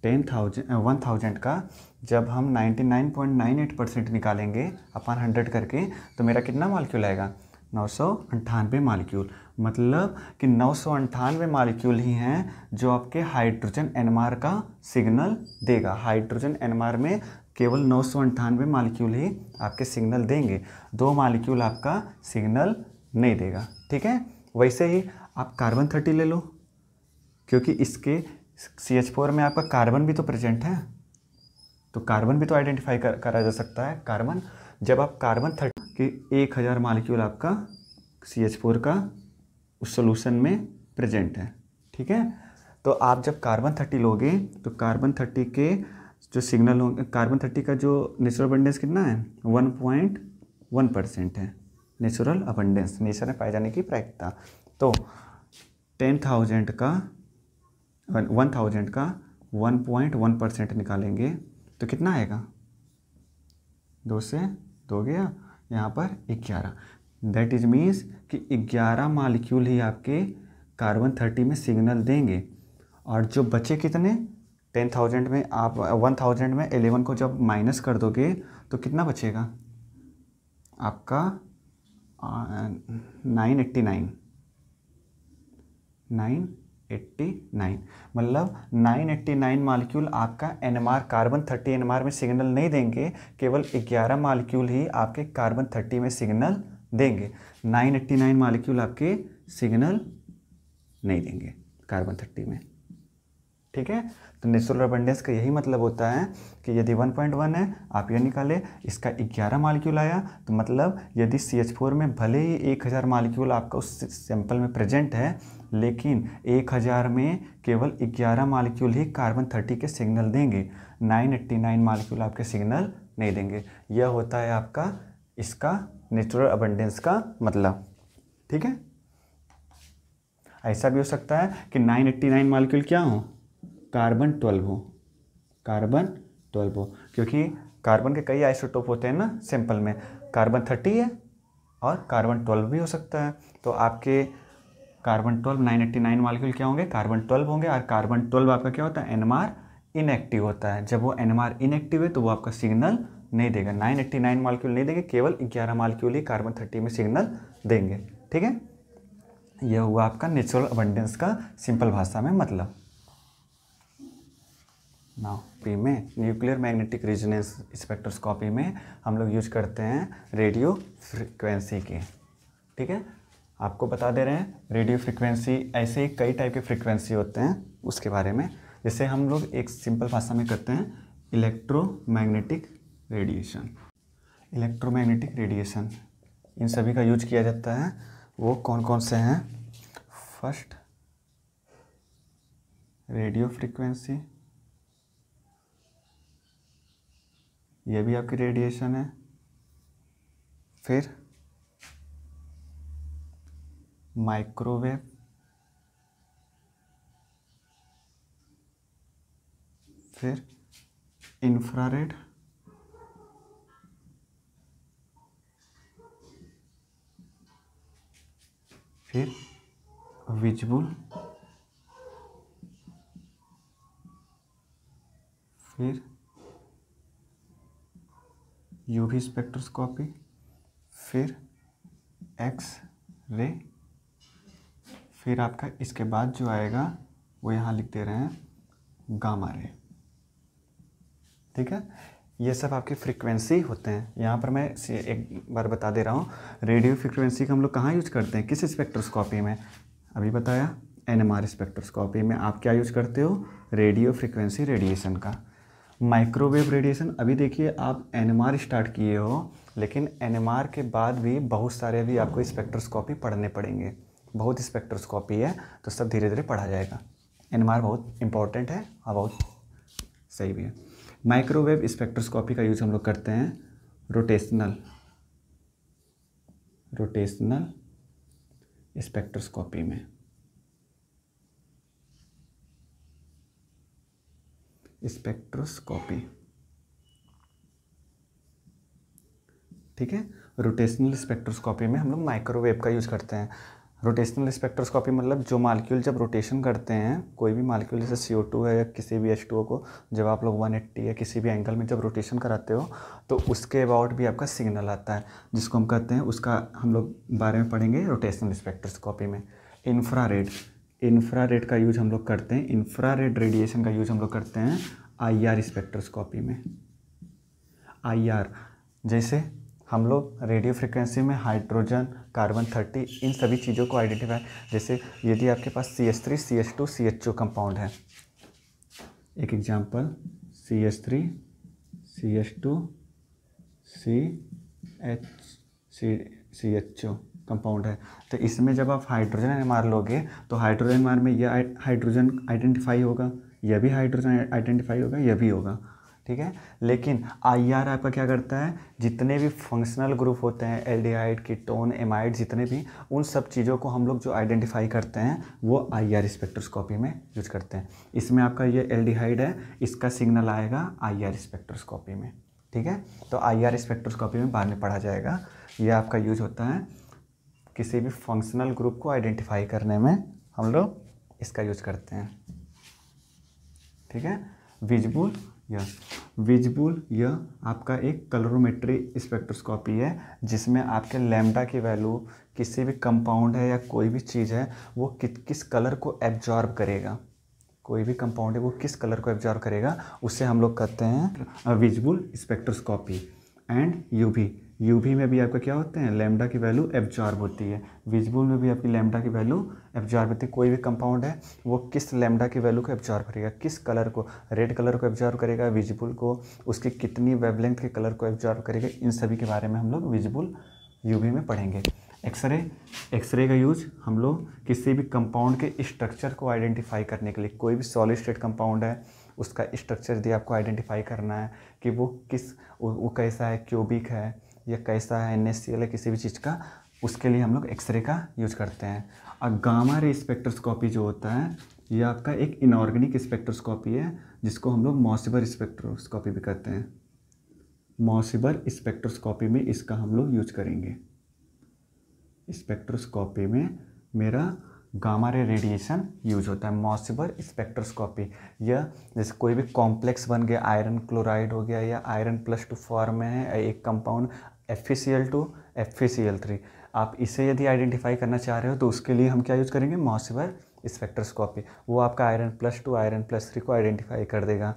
1000 का जब हम 99.98% निकालेंगे अपन 100 करके तो मेरा कितना मॉलिक्यूल आएगा, 998 मॉलिक्यूल। मतलब कि 998 मॉलिक्यूल ही हैं जो आपके हाइड्रोजन एनमार का सिग्नल देगा। हाइड्रोजन एनमार में केवल 998 मॉलिक्यूल ही आपके सिग्नल देंगे, 2 मॉलिक्यूल आपका सिग्नल नहीं देगा, ठीक है। वैसे ही आप कार्बन 30 ले लो, क्योंकि इसके CH4 में आपका कार्बन भी तो प्रेजेंट है, तो कार्बन भी तो आइडेंटिफाई करा जा सकता है। कार्बन, जब आप कार्बन 30 कि 1000 मॉलिक्यूल आपका CH4 का उस सोल्यूशन में प्रेजेंट है, ठीक है। तो आप जब कार्बन 30 लोगे तो कार्बन 30 के जो सिग्नल होंगे, कार्बन 30 का जो नेचुरल अबंडेंस कितना है, 1.1% है नेचुरल अबंडेंस, नेचर में पाए जाने की प्रायिकता। तो 10,000 का 1000 का 1.1% निकालेंगे तो कितना आएगा, 2 से 2 गया, यहाँ पर 11। दैट इज मीन्स कि 11 मॉलिक्यूल ही आपके कार्बन 30 में सिग्नल देंगे। और जो बचे कितने, 10,000 में आप 1000 में 11 को जब माइनस कर दोगे तो कितना बचेगा आपका 989। मतलब 989 मॉलिक्यूल आपका एनएमआर कार्बन 30 एनएमआर में सिग्नल नहीं देंगे, केवल 11 मॉलिक्यूल ही आपके कार्बन 30 में सिग्नल देंगे। 989 मॉलिक्यूल आपके सिग्नल नहीं देंगे कार्बन 30 में, ठीक है। तो नेचुरल अबंडेंस का यही मतलब होता है कि यदि 1.1 है, आप यह निकाले, इसका 11 मॉलिक्यूल आया, तो मतलब यदि CH4 में भले ही 1000 मॉलिक्यूल आपका उस सैंपल में प्रेजेंट है, लेकिन 1000 में केवल 11 मॉलिक्यूल ही कार्बन 30 के सिग्नल देंगे, 989 मॉलिक्यूल आपके सिग्नल नहीं देंगे। यह होता है आपका इसका नेचुरल अबंडेंस का मतलब, ठीक है। ऐसा भी हो सकता है कि 989 मॉलिक्यूल क्या हो, कार्बन 12 हो, कार्बन 12 हो, क्योंकि कार्बन के कई आइसोटोप होते हैं ना सैंपल में, कार्बन 30 है और कार्बन 12 भी हो सकता है। तो आपके कार्बन 12 989 मॉलिक्यूल क्या होंगे, कार्बन 12 होंगे। और कार्बन 12 आपका क्या होता है, एनएमआर इनएक्टिव होता है। जब वो एनएमआर इनएक्टिव है तो वो आपका सिग्नल नहीं देगा, 989 मॉलिक्यूल नहीं देंगे, केवल 11 मॉलिक्यूल ही कार्बन 30 में सिग्नल देंगे, ठीक है। यह हुआ आपका नेचुरल अबंडेंस का सिंपल भाषा में मतलब। नाउ पी में न्यूक्लियर मैग्नेटिक रेजोनेंस स्पेक्ट्रोस्कोपी में हम लोग यूज करते हैं रेडियो फ्रिक्वेंसी के, ठीक है। आपको बता दे रहे हैं रेडियो फ्रिक्वेंसी, ऐसे ही कई टाइप के फ्रिक्वेंसी होते हैं उसके बारे में। जैसे हम लोग एक सिंपल भाषा में करते हैं electromagnetic radiation. Electromagnetic radiation in सभी का यूज किया जाता है। वो कौन कौन से हैं, फर्स्ट रेडियो फ्रिक्वेंसी, ये भी आपकी रेडिएशन है। फिर माइक्रोवेव, फिर इंफ्रारेड, फिर विजिबल, फिर यूवी स्पेक्ट्रोस्कोपी, फिर एक्स रे, फिर आपका इसके बाद जो आएगा वो यहाँ लिख दे रहे हैं गामा रे। ठीक है, ये सब आपके फ्रीक्वेंसी होते हैं। यहाँ पर मैं एक बार बता दे रहा हूँ, रेडियो फ्रीक्वेंसी का हम लोग कहाँ यूज करते हैं, किस स्पेक्ट्रोस्कोपी में, अभी बताया एनएमआर स्पेक्ट्रोस्कोपी में आप क्या यूज करते हो, रेडियो फ्रीक्वेंसी रेडिएशन का। माइक्रोवेव रेडिएशन, अभी देखिए आप एनएमआर स्टार्ट किए हो, लेकिन एनएमआर के बाद भी बहुत सारे भी आपको स्पेक्ट्रोस्कोपी पढ़ने पड़ेंगे, बहुत स्पेक्ट्रोस्कोपी है, तो सब धीरे धीरे पढ़ा जाएगा। एनएमआर बहुत इंपॉर्टेंट है और बहुत सही भी है। माइक्रोवेव स्पेक्ट्रोस्कोपी का यूज हम लोग करते हैं रोटेशनल स्पेक्ट्रोस्कोपी में। स्पेक्ट्रोस्कोपी, ठीक है, रोटेशनल स्पेक्ट्रोस्कोपी में हम लोग माइक्रोवेव का यूज़ करते हैं। रोटेशनल स्पेक्ट्रोस्कोपी मतलब जो मालिक्यूल जब रोटेशन करते हैं, कोई भी मालिक्यूल जैसे CO2 है या किसी भी H2O को जब आप लोग 180 या किसी भी एंगल में जब रोटेशन कराते हो तो उसके अबाउट भी आपका सिग्नल आता है, जिसको हम कहते हैं, उसका हम लोग बारे में पढ़ेंगे रोटेशनल स्पेक्ट्रोस्कोपी में। इंफ्रारेड का यूज हम लोग करते हैं, इंफ्रारेड रेडिएशन का यूज हम लोग करते हैं IR स्पेक्ट्रोस्कोपी में। IR जैसे हम लोग रेडियो फ्रिक्वेंसी में हाइड्रोजन, कार्बन 30, इन सभी चीज़ों को आइडेंटिफाई, जैसे यदि आपके पास CH3 CH2 CHO कंपाउंड है, एक example CH3 CH2 CHO compound है, तो इसमें जब आप हाइड्रोजन एनएमआर लोगे तो हाइड्रोजन एनएमआर में यह हाइड्रोजन आइडेंटिफाई होगा, यह भी हाइड्रोजन आइडेंटिफाई होगा, यह भी होगा, ठीक है। लेकिन IR आपका क्या करता है, जितने भी फंक्शनल ग्रुप होते हैं, एल्डिहाइड, कीटोन, एमाइड, जितने भी, उन सब चीज़ों को हम लोग जो आइडेंटिफाई करते हैं वो IR स्पेक्ट्रोस्कोपी में यूज करते हैं। इसमें आपका ये एल्डिहाइड है, इसका सिग्नल आएगा IR स्पेक्ट्रोस्कोपी में, ठीक है। तो IR स्पेक्ट्रोस्कोपी में बाद में पढ़ा जाएगा। ये आपका यूज होता है किसी भी फंक्शनल ग्रुप को आइडेंटिफाई करने में, हम लोग इसका यूज करते हैं, ठीक है। विजिबल यह आपका एक कलरोमेट्री स्पेक्ट्रोस्कोपी है, जिसमें आपके लैम्डा की वैल्यू किसी भी कंपाउंड है या कोई भी चीज़ है वो किस कलर को एब्जॉर्ब करेगा, कोई भी कंपाउंड है वो किस कलर को एब्जॉर्ब करेगा, उससे हम लोग कहते हैं विजिबल स्पेक्ट्रोस्कोपी। एंड यूवी में भी आपका क्या होते हैं, लैम्डा की वैल्यू एब्जॉर्ब होती है, विजिबल में भी आपकी लैम्डा की वैल्यू एब्जॉर्ब होती है। कोई भी कंपाउंड है वो किस लैम्डा की वैल्यू को एब्जॉर्ब करेगा, किस कलर को, रेड कलर को एब्जॉर्ब करेगा, विजिबल को, उसकी कितनी वेवलेंथ के कलर को एब्जॉर्ब करेगा, इन सभी के बारे में हम लोग विजिबल यूवी में पढ़ेंगे। एक्सरे का यूज हम लोग किसी भी कंपाउंड के स्ट्रक्चर को आइडेंटिफाई करने के लिए, कोई भी सॉलिड स्टेट कंपाउंड है उसका स्ट्रक्चर यदि आपको आइडेंटिफाई करना है कि वो कैसा है, क्यूबिक है या कैसा है, NaCl है, किसी भी चीज़ का, उसके लिए हम लोग एक्सरे का यूज करते हैं। और गामा रे स्पेक्ट्रोस्कोपी जो होता है ये आपका एक इनऑर्गेनिक स्पेक्ट्रोस्कोपी है, जिसको हम लोग मॉसिबर स्पेक्ट्रोस्कोपी भी कहते हैं। मॉसिबर स्पेक्ट्रोस्कोपी में इसका हम लोग यूज करेंगे। स्पेक्ट्रोस्कोपी में मेरा गामा रे रेडिएशन यूज होता है। मॉसिबर स्पेक्ट्रोस्कोपी, यह जैसे कोई भी कॉम्प्लेक्स बन गया, आयरन क्लोराइड हो गया या आयरन +2 फॉर्म में है एक कंपाउंड FeCl2 FeCl3, आप इसे यदि आइडेंटिफाई करना चाह रहे हो तो उसके लिए हम क्या यूज करेंगे, मॉसिबर स्पेक्ट्रोस्कोपी। वो आपका आयरन +2 आयरन +3 को आइडेंटिफाई कर देगा।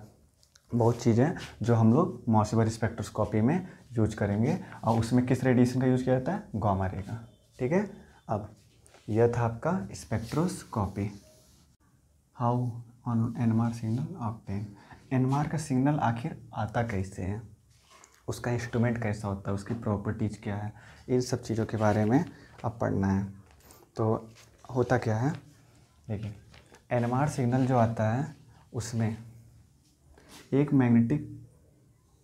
बहुत चीज़ें जो हम लोग मॉसिबर स्पेक्ट्रोस्कोपी में यूज करेंगे, और उसमें किस रेडिएशन का यूज किया जाता है, गामा रे का, ठीक है। अब यह था आपका spectroscopy. How on NMR signal obtain, NMR का सिग्नल आखिर आता कैसे है, उसका इंस्ट्रूमेंट कैसा होता है, उसकी प्रॉपर्टीज़ क्या है, इन सब चीज़ों के बारे में अब पढ़ना है। तो होता क्या है, देखिए एनएमआर सिग्नल जो आता है उसमें एक मैग्नेटिक,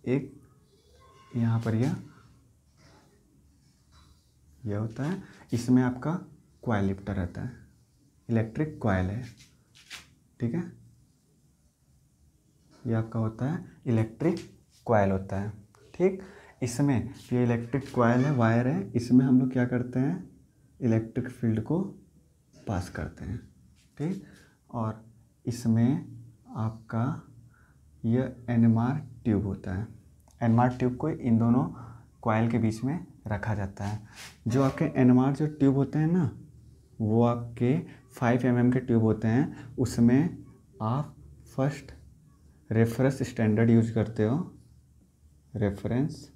एक यहाँ पर यह यह होता है। इसमें आपका कॉइल लिफ्टर रहता है, इलेक्ट्रिक कॉइल है, ठीक है। ये आपका होता है इलेक्ट्रिक कॉइल होता है, ठीक। इसमें ये इलेक्ट्रिक कॉइल है, वायर है, इसमें हम लोग क्या करते हैं, इलेक्ट्रिक फील्ड को पास करते हैं, ठीक। और इसमें आपका यह एनएमआर ट्यूब होता है। एनएमआर ट्यूब को इन दोनों कॉइल के बीच में रखा जाता है। जो आपके एनएमआर जो ट्यूब होते हैं ना, वो आपके 5 mm के ट्यूब होते हैं। उसमें आप फर्स्ट रेफरेंस स्टैंडर्ड यूज करते हो, रेफरेंस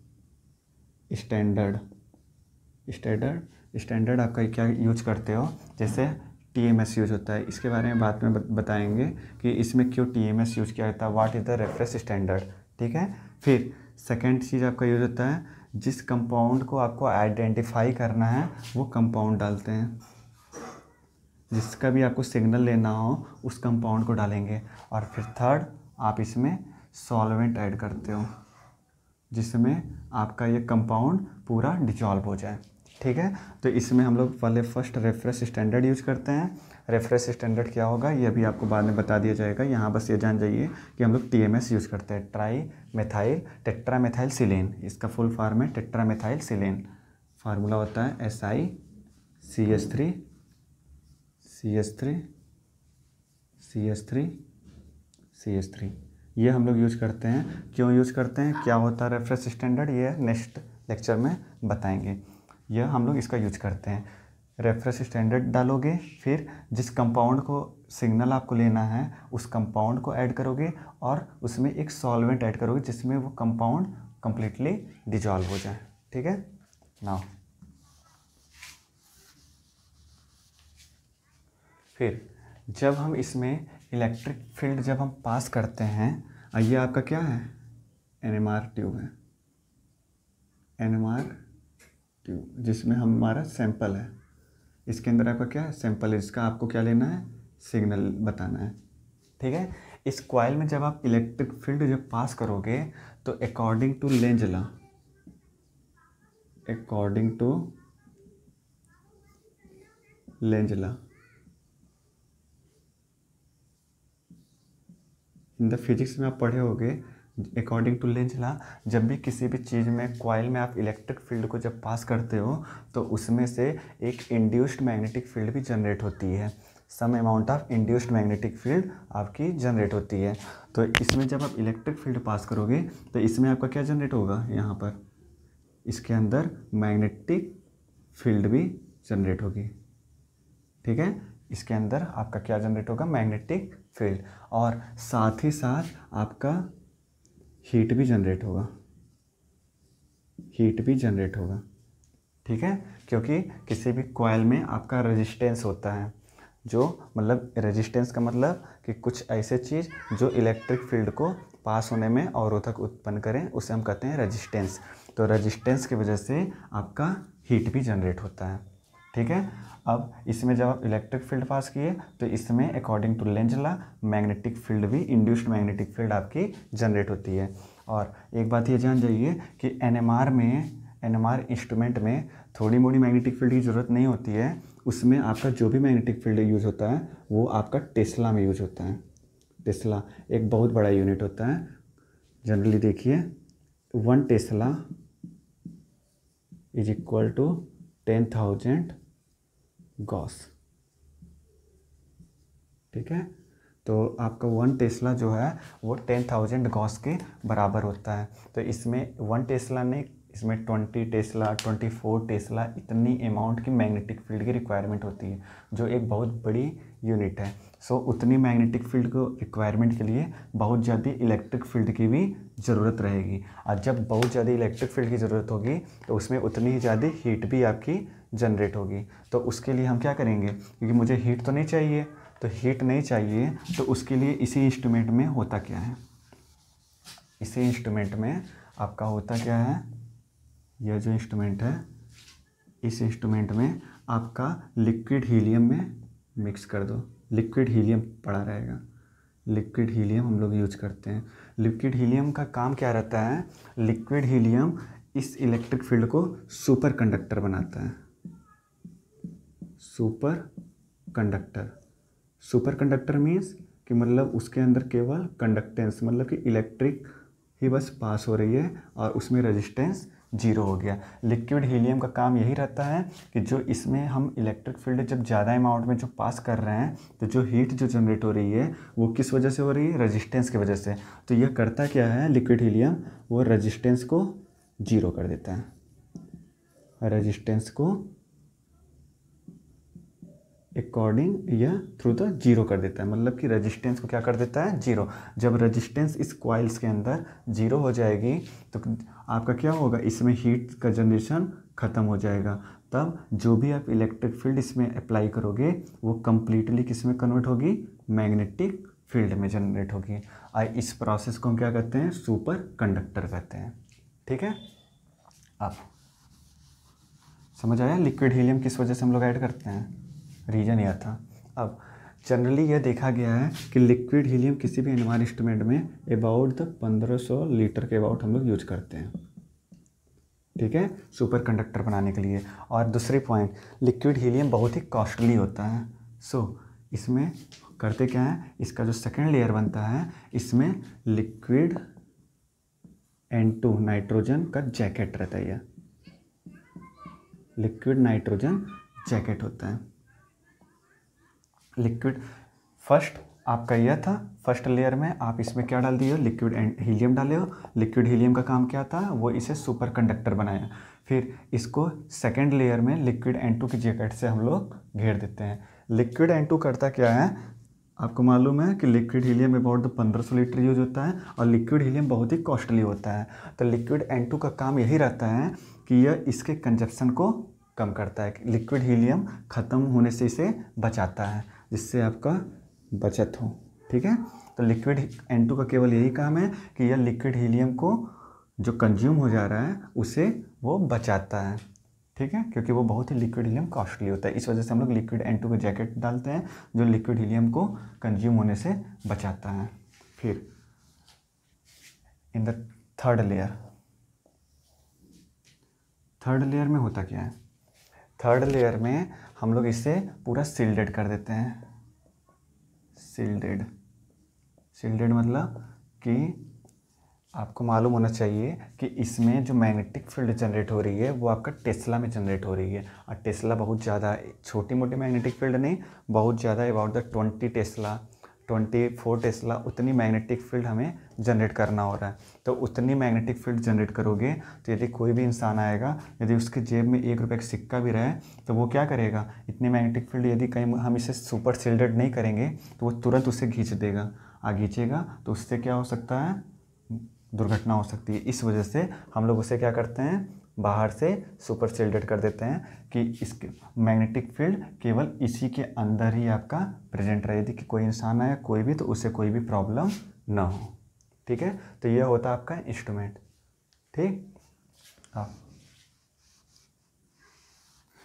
स्टैंडर्ड स्टैंडर्ड आपका क्या यूज करते हो, जैसे TMS यूज होता है। इसके बारे में बाद में बताएंगे कि इसमें क्यों TMS यूज किया जाता है, what is the reference standard, ठीक है। फिर सेकेंड चीज़ आपका यूज होता है, जिस कंपाउंड को आपको आइडेंटिफाई करना है वो कंपाउंड डालते हैं। जिसका भी आपको सिग्नल लेना हो उस कंपाउंड को डालेंगे। और फिर थर्ड, आप इसमें सॉल्वेंट ऐड करते हो, जिसमें आपका ये कंपाउंड पूरा डिजॉल्व हो जाए, ठीक है। तो इसमें हम लोग पहले फर्स्ट रेफरेंस स्टैंडर्ड यूज करते हैं। रेफरेंस स्टैंडर्ड क्या होगा ये भी आपको बाद में बता दिया जाएगा। यहाँ बस ये जान जाइए कि हम लोग TMS यूज़ करते हैं, ट्राई मेथाइल टेट्रामेथाइल सिलेन। इसका फुल फॉर्म है टेट्रामेथाइल सिलेन। फार्मूला होता है SiCH3 CH3 ये हम लोग यूज करते हैं। क्यों यूज करते हैं, क्या होता है रेफरेंस स्टैंडर्ड, ये नेक्स्ट लेक्चर में बताएंगे। यह हम लोग इसका यूज करते हैं। रेफरेंस स्टैंडर्ड डालोगे, फिर जिस कंपाउंड को सिग्नल आपको लेना है उस कंपाउंड को ऐड करोगे और उसमें एक सॉल्वेंट ऐड करोगे जिसमें वो कंपाउंड कंप्लीटली डिजॉल्व हो जाए, ठीक है। नाउ फिर जब हम इसमें इलेक्ट्रिक फील्ड जब हम पास करते हैं, ये आपका क्या है, NMR ट्यूब है, NMR ट्यूब, जिसमें हमारा सैंपल है। इसके अंदर आपका क्या है, सैंपल है, इसका आपको क्या लेना है, सिग्नल बताना है, ठीक है। इस कॉइल में जब आप इलेक्ट्रिक फील्ड जब पास करोगे तो according to Lenz law, in the physics में आप पढ़े होगे, अकॉर्डिंग टू लेंज लॉ, जब भी किसी भी चीज़ में कॉइल में आप इलेक्ट्रिक फील्ड को जब पास करते हो तो उसमें से एक इंड्यूस्ड मैग्नेटिक फील्ड भी जनरेट होती है। Some amount of induced magnetic field आपकी जनरेट होती है। तो इसमें जब आप इलेक्ट्रिक फील्ड पास करोगे तो इसमें आपका क्या जनरेट होगा, यहाँ पर इसके अंदर मैग्नेटिक फील्ड भी जनरेट होगी, ठीक है। इसके अंदर आपका क्या जनरेट होगा, मैग्नेटिक फील्ड, और साथ ही साथ आपका हीट भी जनरेट होगा, ठीक है। क्योंकि किसी भी कॉइल में आपका रेजिस्टेंस होता है, जो मतलब रेजिस्टेंस का मतलब कि कुछ ऐसे चीज़ जो इलेक्ट्रिक फील्ड को पास होने में अवरोधक उत्पन्न करें, उसे हम कहते हैं रेजिस्टेंस। तो रेजिस्टेंस की वजह से आपका हीट भी जनरेट होता है, ठीक है। अब इसमें जब आप इलेक्ट्रिक फील्ड पास किए तो इसमें according to Lenz law magnetic field भी, इंड्यूस्ड मैग्नेटिक फील्ड आपकी जनरेट होती है। और एक बात ये जान जाइए कि NMR इंस्ट्रूमेंट में थोड़ी मोड़ी मैग्नेटिक फील्ड की ज़रूरत नहीं होती है। उसमें आपका जो भी मैग्नेटिक फील्ड यूज़ होता है वो आपका टेस्ला में यूज होता है। टेस्ला एक बहुत बड़ा यूनिट होता है। जनरली देखिए 1 tesla is equal to 10,000 gauss, ठीक है। तो आपका 1 टेस्ला जो है वो 10,000 गॉस के बराबर होता है। तो इसमें 1 टेस्ला नहीं, इसमें 20 टेस्ला 24 टेस्ला इतनी अमाउंट की मैग्नेटिक फील्ड की रिक्वायरमेंट होती है, जो एक बहुत बड़ी यूनिट है। सो उतनी मैग्नेटिक फील्ड को रिक्वायरमेंट के लिए बहुत ज़्यादा इलेक्ट्रिक फील्ड की भी ज़रूरत रहेगी। और जब बहुत ज़्यादा इलेक्ट्रिक फील्ड की ज़रूरत होगी तो उसमें उतनी ही ज़्यादा हीट भी आपकी जनरेट होगी। तो उसके लिए हम क्या करेंगे, क्योंकि मुझे हीट तो नहीं चाहिए, तो हीट नहीं चाहिए तो उसके लिए इसी इंस्ट्रूमेंट में होता क्या है, इसी इंस्ट्रूमेंट में आपका होता क्या है, यह जो इंस्ट्रूमेंट है इस इंस्ट्रूमेंट में आपका लिक्विड हीलियम में मिक्स कर दो। लिक्विड हीलियम पड़ा रहेगा, लिक्विड हीलियम हम लोग यूज करते हैं। लिक्विड हीलियम का काम क्या रहता है, लिक्विड हीलियम इस इलेक्ट्रिक फील्ड को सुपर कंडक्टर बनाता है। Super conductor. Super conductor means कि मतलब उसके अंदर केवल कंडक्टेंस मतलब कि इलेक्ट्रिक ही बस पास हो रही है और उसमें रेजिस्टेंस जीरो हो गया। लिक्विड हीलियम का काम यही रहता है कि जो इसमें हम इलेक्ट्रिक फील्ड जब ज़्यादा अमाउंट में जो पास कर रहे हैं तो जो हीट जो जनरेट हो रही है वो किस वजह से हो रही है, रेजिस्टेंस की वजह से। तो यह करता क्या है लिक्विड हीलियम, वो रेजिस्टेंस को जीरो कर देता है, रेजिस्टेंस को अकॉर्डिंग या थ्रू द जीरो कर देता है। मतलब कि रेजिस्टेंस को क्या कर देता है, जीरो। जब रेजिस्टेंस इस कॉइल्स के अंदर जीरो हो जाएगी तो आपका क्या होगा, इसमें हीट का जनरेशन ख़त्म हो जाएगा। तब जो भी आप इलेक्ट्रिक फील्ड इसमें अप्लाई करोगे वो कम्प्लीटली किस में कन्वर्ट होगी, मैग्नेटिक फील्ड में जनरेट होगी। इस प्रोसेस को हम क्या कहते हैं, सुपर कंडक्टर कहते हैं। ठीक है, अब समझ आया लिक्विड हीलियम किस वजह से हम लोग ऐड करते हैं, रीजन यह था। अब जनरली यह देखा गया है कि लिक्विड हीलियम किसी भी एनवायर इंस्ट्रूमेंट में अबाउट द 1500 लीटर के अबाउट हम लोग यूज करते हैं। ठीक है, सुपर कंडक्टर बनाने के लिए। और दूसरी पॉइंट, लिक्विड हीलियम बहुत ही कॉस्टली होता है। इसमें करते क्या है, इसका जो सेकेंड लेयर बनता है इसमें लिक्विड N2 नाइट्रोजन का जैकेट रहता है, लिक्विड नाइट्रोजन जैकेट होता है। लिक्विड फर्स्ट आपका यह था, फर्स्ट लेयर में आप इसमें क्या डाल दिए हो, लिक्विड हीलियम डाले हो। लिक्विड हीलियम का काम क्या था, वो इसे सुपर कंडक्टर बनाया। फिर इसको सेकेंड लेयर में लिक्विड N2 की जैकेट से हम लोग घेर देते हैं। लिक्विड N2 करता क्या है, आपको मालूम है कि liquid helium about 1500 litre use होता है और लिक्विड हीलियम बहुत ही कॉस्टली होता है। तो लिक्विड N2 का काम यही रहता है कि यह इसके कंजप्शन को कम करता है, लिक्विड हीलियम ख़त्म होने से इसे बचाता है, जिससे आपका बचत हो। ठीक है, तो लिक्विड N2 का केवल यही काम है कि यह लिक्विड हीलियम को जो कंज्यूम हो जा रहा है उसे वो बचाता है। ठीक है, क्योंकि वो बहुत ही लिक्विड हीलियम कॉस्टली होता है, इस वजह से हम लोग लिक्विड N2 का जैकेट डालते हैं जो लिक्विड हीलियम को कंज्यूम होने से बचाता है। फिर इन द थर्ड लेयर में होता क्या है, थर्ड लेयर में हम लोग इसे पूरा सील्डेड कर देते हैं। सील्डेड मतलब कि आपको मालूम होना चाहिए कि इसमें जो मैग्नेटिक फील्ड जनरेट हो रही है वो आपका टेस्ला में जनरेट हो रही है। और टेस्ला बहुत ज़्यादा, छोटी मोटी मैग्नेटिक फील्ड नहीं, बहुत ज़्यादा, अबाउट द 20 टेस्ला 24 टेस्ला उतनी मैग्नेटिक फील्ड हमें जनरेट करना हो रहा है। तो उतनी मैग्नेटिक फील्ड जनरेट करोगे तो यदि कोई भी इंसान आएगा, यदि उसके जेब में 1 रुपये का सिक्का भी रहे तो वो क्या करेगा, इतनी मैग्नेटिक फील्ड यदि कहीं हम इसे सुपर सील्डेड नहीं करेंगे तो वो तुरंत उसे खींच देगा, खींचेगा तो उससे क्या हो सकता है, दुर्घटना हो सकती है। इस वजह से हम लोग उसे क्या करते हैं, बाहर से सुपर सील्डेड कर देते हैं कि इसके मैग्नेटिक फील्ड केवल इसी के अंदर ही आपका प्रेजेंट रहे, यदि कि कोई इंसान आया कोई भी तो उसे कोई भी प्रॉब्लम ना हो। ठीक है, तो यह होता है आपका इंस्ट्रूमेंट। ठीक, हाँ,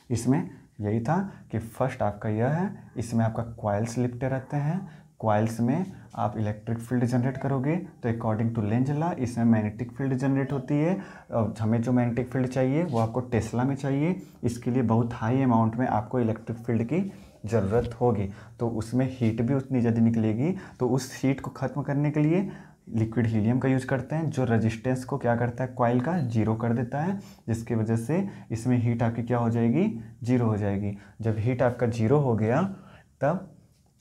इसमें यही था कि फर्स्ट आपका यह है, इसमें आपका कॉइल्स लिपटे रहते हैं। कॉइल्स में आप इलेक्ट्रिक फील्ड जनरेट करोगे तो अकॉर्डिंग टू लेंज लॉ इसमें मैग्नेटिक फील्ड जनरेट होती है। और हमें जो मैग्नेटिक फील्ड चाहिए वो आपको टेस्ला में चाहिए, इसके लिए बहुत हाई अमाउंट में आपको इलेक्ट्रिक फील्ड की ज़रूरत होगी। तो उसमें हीट भी उतनी ज़्यादा निकलेगी, तो उस हीट को ख़त्म करने के लिए लिक्विड हीलियम का यूज़ करते हैं, जो रेजिस्टेंस को क्या करता है, कॉइल का जीरो कर देता है, जिसकी वजह से इसमें हीट आपकी क्या हो जाएगी, जीरो हो जाएगी। जब हीट आपका जीरो हो गया तब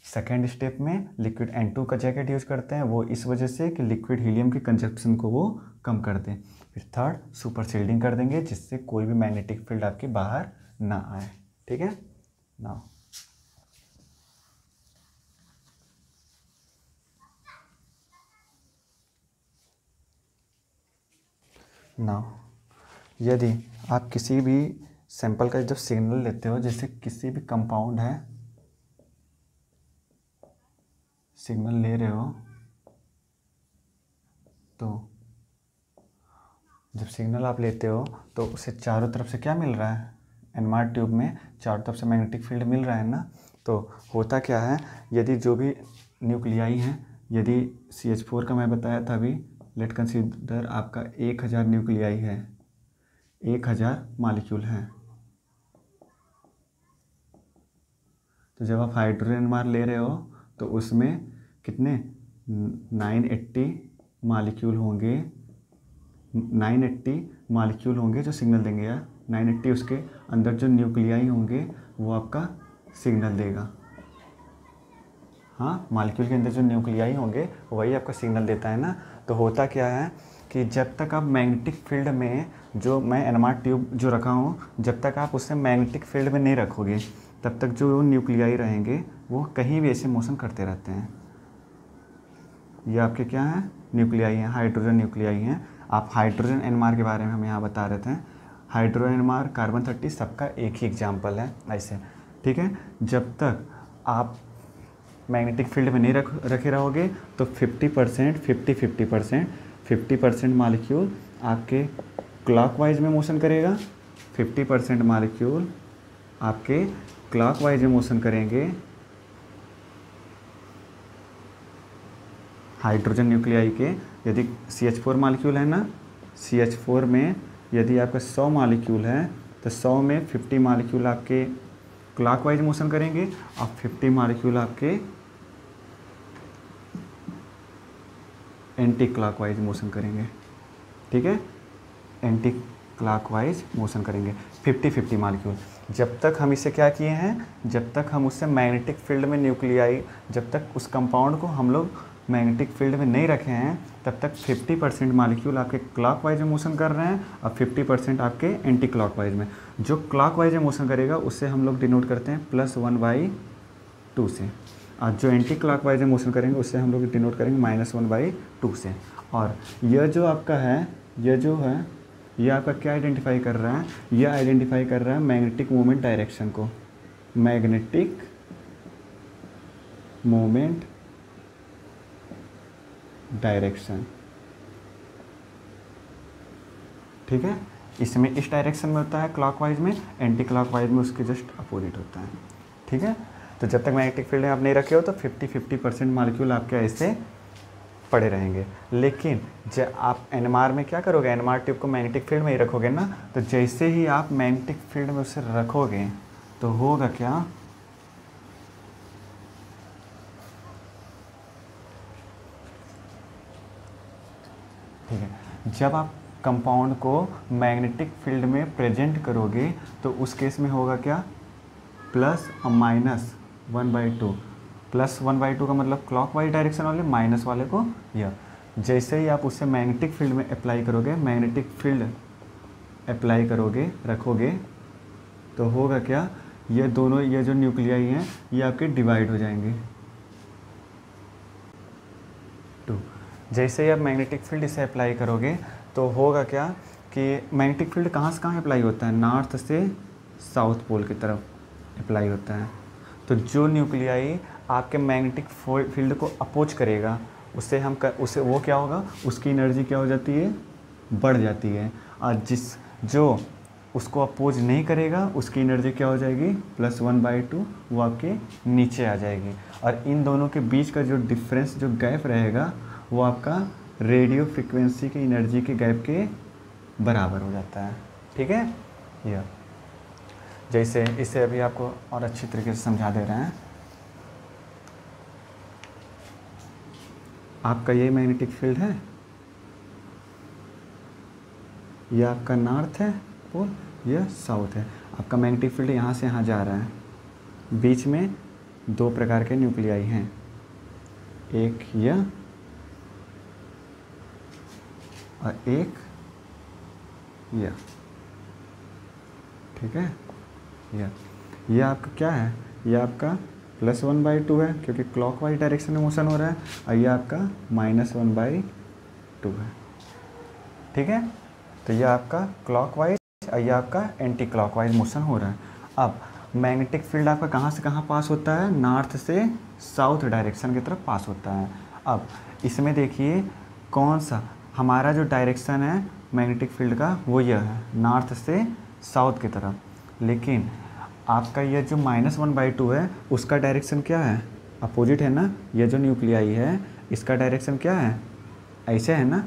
सेकेंड स्टेप में लिक्विड N2 का जैकेट यूज़ करते हैं, वो इस वजह से कि लिक्विड हीलियम की कंजप्शन को वो कम कर दें। फिर थर्ड सुपर सील्डिंग कर देंगे, जिससे कोई भी मैग्नेटिक फील्ड आपकी बाहर ना आए। ठीक है, नाउ यदि आप किसी भी सैंपल का जब सिग्नल लेते हो, जैसे किसी भी कंपाउंड है सिग्नल ले रहे हो, तो जब सिग्नल आप लेते हो तो उसे चारों तरफ से क्या मिल रहा है, एनएमआर ट्यूब में चारों तरफ से मैग्नेटिक फील्ड मिल रहा है ना। तो होता क्या है, यदि जो भी न्यूक्लियाई हैं, यदि CH4 का मैं बताया था अभी, लेट कंसीडर आपका 1000 न्यूक्लियाई है, 1000 मॉलिक्यूल हैं। तो जब आप हाइड्रोजन एनएमआर ले रहे हो तो उसमें कितने 980 मॉलिक्यूल होंगे, 980 मॉलिक्यूल होंगे जो सिग्नल देंगे यार। 980 उसके अंदर जो न्यूक्लियाई होंगे वो आपका सिग्नल देगा। हाँ, मॉलिक्यूल के अंदर जो न्यूक्लियाई होंगे वही आपका सिग्नल देता है ना। तो होता क्या है कि जब तक आप मैग्नेटिक फील्ड में, जो मैं एनएमआर ट्यूब जो रखा हूँ, जब तक आप उससे मैग्नेटिक फील्ड में नहीं रखोगे तब तक जो न्यूक्लियाई रहेंगे वो कहीं भी ऐसे मोशन करते रहते हैं। ये आपके क्या हैं, न्यूक्लियाई हैं, हाइड्रोजन न्यूक्लियाई हैं। आप हाइड्रोजन एनएमआर के बारे में हम यहाँ बता रहे थे। हाइड्रोजन एनएमआर, कार्बन 30 सबका एक ही एग्जाम्पल है ऐसे, ठीक है। जब तक आप मैग्नेटिक फील्ड में नहीं रखे रहोगे तो 50% 50% मॉलिक्यूल आपके क्लॉकवाइज में मोशन करेगा, 50% मॉलिक्यूल आपके क्लॉकवाइज में मोशन करेंगे हाइड्रोजन न्यूक्लियाई के। यदि CH4 मॉलिक्यूल है ना, CH4 में यदि आपका 100 मॉलिक्यूल है तो 100 में 50 मॉलिक्यूल आपके क्लॉकवाइज मोशन करेंगे और 50 मॉलिक्यूल आपके एंटी क्लॉकवाइज मोशन करेंगे, ठीक है। एंटी क्लॉकवाइज मोशन करेंगे 50-50 मॉलिक्यूल। जब तक हम इसे क्या किए हैं, जब तक हम उससे मैग्नेटिक फील्ड में न्यूक्लियाई, जब तक उस कंपाउंड को हम लोग मैग्नेटिक फील्ड में नहीं रखे हैं तब तक 50% मॉलिक्यूल आपके क्लॉकवाइज में मोशन कर रहे हैं और 50% आपके एंटी क्लॉकवाइज में। जो क्लॉकवाइज में मोशन करेगा उससे हम लोग डिनोट करते हैं +1/2 से, और जो एंटी क्लॉकवाइज में मोशन करेंगे उससे हम लोग डिनोट करेंगे -1/2 से। और यह जो आपका है, यह जो है, यह आपका क्या आइडेंटिफाई कर रहा है, यह आइडेंटिफाई कर रहा है मैग्नेटिक मोमेंट डायरेक्शन को, मैग्नेटिक मोमेंट डायरेक्शन, ठीक है। इसमें इस डायरेक्शन में होता है क्लॉकवाइज में, एंटी क्लॉकवाइज में उसके जस्ट अपोजिट होता है, ठीक है। तो जब तक मैग्नेटिक फील्ड में आप नहीं रखे हो तो 50-50% मॉलिक्यूल आपके ऐसे पड़े रहेंगे। लेकिन जब आप एनएमआर में क्या करोगे, एनएमआर ट्यूब को मैग्नेटिक फील्ड में ही रखोगे ना, तो जैसे ही आप मैग्नेटिक फील्ड में उसे रखोगे तो होगा क्या, ठीक है। जब आप कंपाउंड को मैग्नेटिक फील्ड में प्रेजेंट करोगे तो उस केस में होगा क्या, प्लस और -1/2। +1/2 का मतलब क्लॉकवाइज डायरेक्शन वाले, माइनस वाले को यह। जैसे ही आप उससे मैग्नेटिक फील्ड में अप्लाई करोगे, मैग्नेटिक फील्ड अप्लाई करोगे, रखोगे, तो होगा क्या, ये दोनों, ये जो न्यूक्लियाई हैं ये आपके डिवाइड हो जाएंगे 2। जैसे ही आप मैग्नेटिक फील्ड इसे अप्लाई करोगे तो होगा क्या कि मैग्नेटिक फील्ड कहाँ से कहाँ अप्लाई होता है, नॉर्थ से साउथ पोल की तरफ अप्लाई होता है। तो जो न्यूक्लियाई आपके मैग्नेटिक फील्ड को अपोज करेगा उससे उससे वो क्या होगा, उसकी एनर्जी क्या हो जाती है, बढ़ जाती है। और जो उसको अपोज नहीं करेगा उसकी एनर्जी क्या हो जाएगी, +1/2, वो आपके नीचे आ जाएगी। और इन दोनों के बीच का जो डिफरेंस, जो गैप रहेगा, वो आपका रेडियो फ्रिक्वेंसी की एनर्जी के गैप के बराबर हो जाता है, ठीक है। यह जैसे इसे अभी आपको और अच्छी तरीके से समझा दे रहे हैं। आपका ये मैग्नेटिक फील्ड है, यह आपका नॉर्थ है पोल, यह साउथ है। आपका मैग्नेटिक फील्ड यहाँ से यहाँ जा रहा है, बीच में 2 प्रकार के न्यूक्लियाई हैं, एक यह और एक यह, ठीक है। यह आपका क्या है, यह आपका +1/2 है क्योंकि क्लॉकवाइज डायरेक्शन में मोशन हो रहा है, और यह आपका -1/2 है, ठीक है। तो यह आपका क्लॉकवाइज और यह आपका एंटी क्लॉकवाइज मोशन हो रहा है। अब मैग्नेटिक फील्ड आपका कहाँ से कहाँ पास होता है, नॉर्थ से साउथ डायरेक्शन की तरफ पास होता है। अब इसमें देखिए कौन सा हमारा जो डायरेक्शन है मैग्नेटिक फील्ड का वो यह है, नॉर्थ से साउथ की तरफ। लेकिन आपका यह जो -1/2 है उसका डायरेक्शन क्या है, अपोजिट है ना। यह जो न्यूक्लियाई है इसका डायरेक्शन क्या है, ऐसे है ना,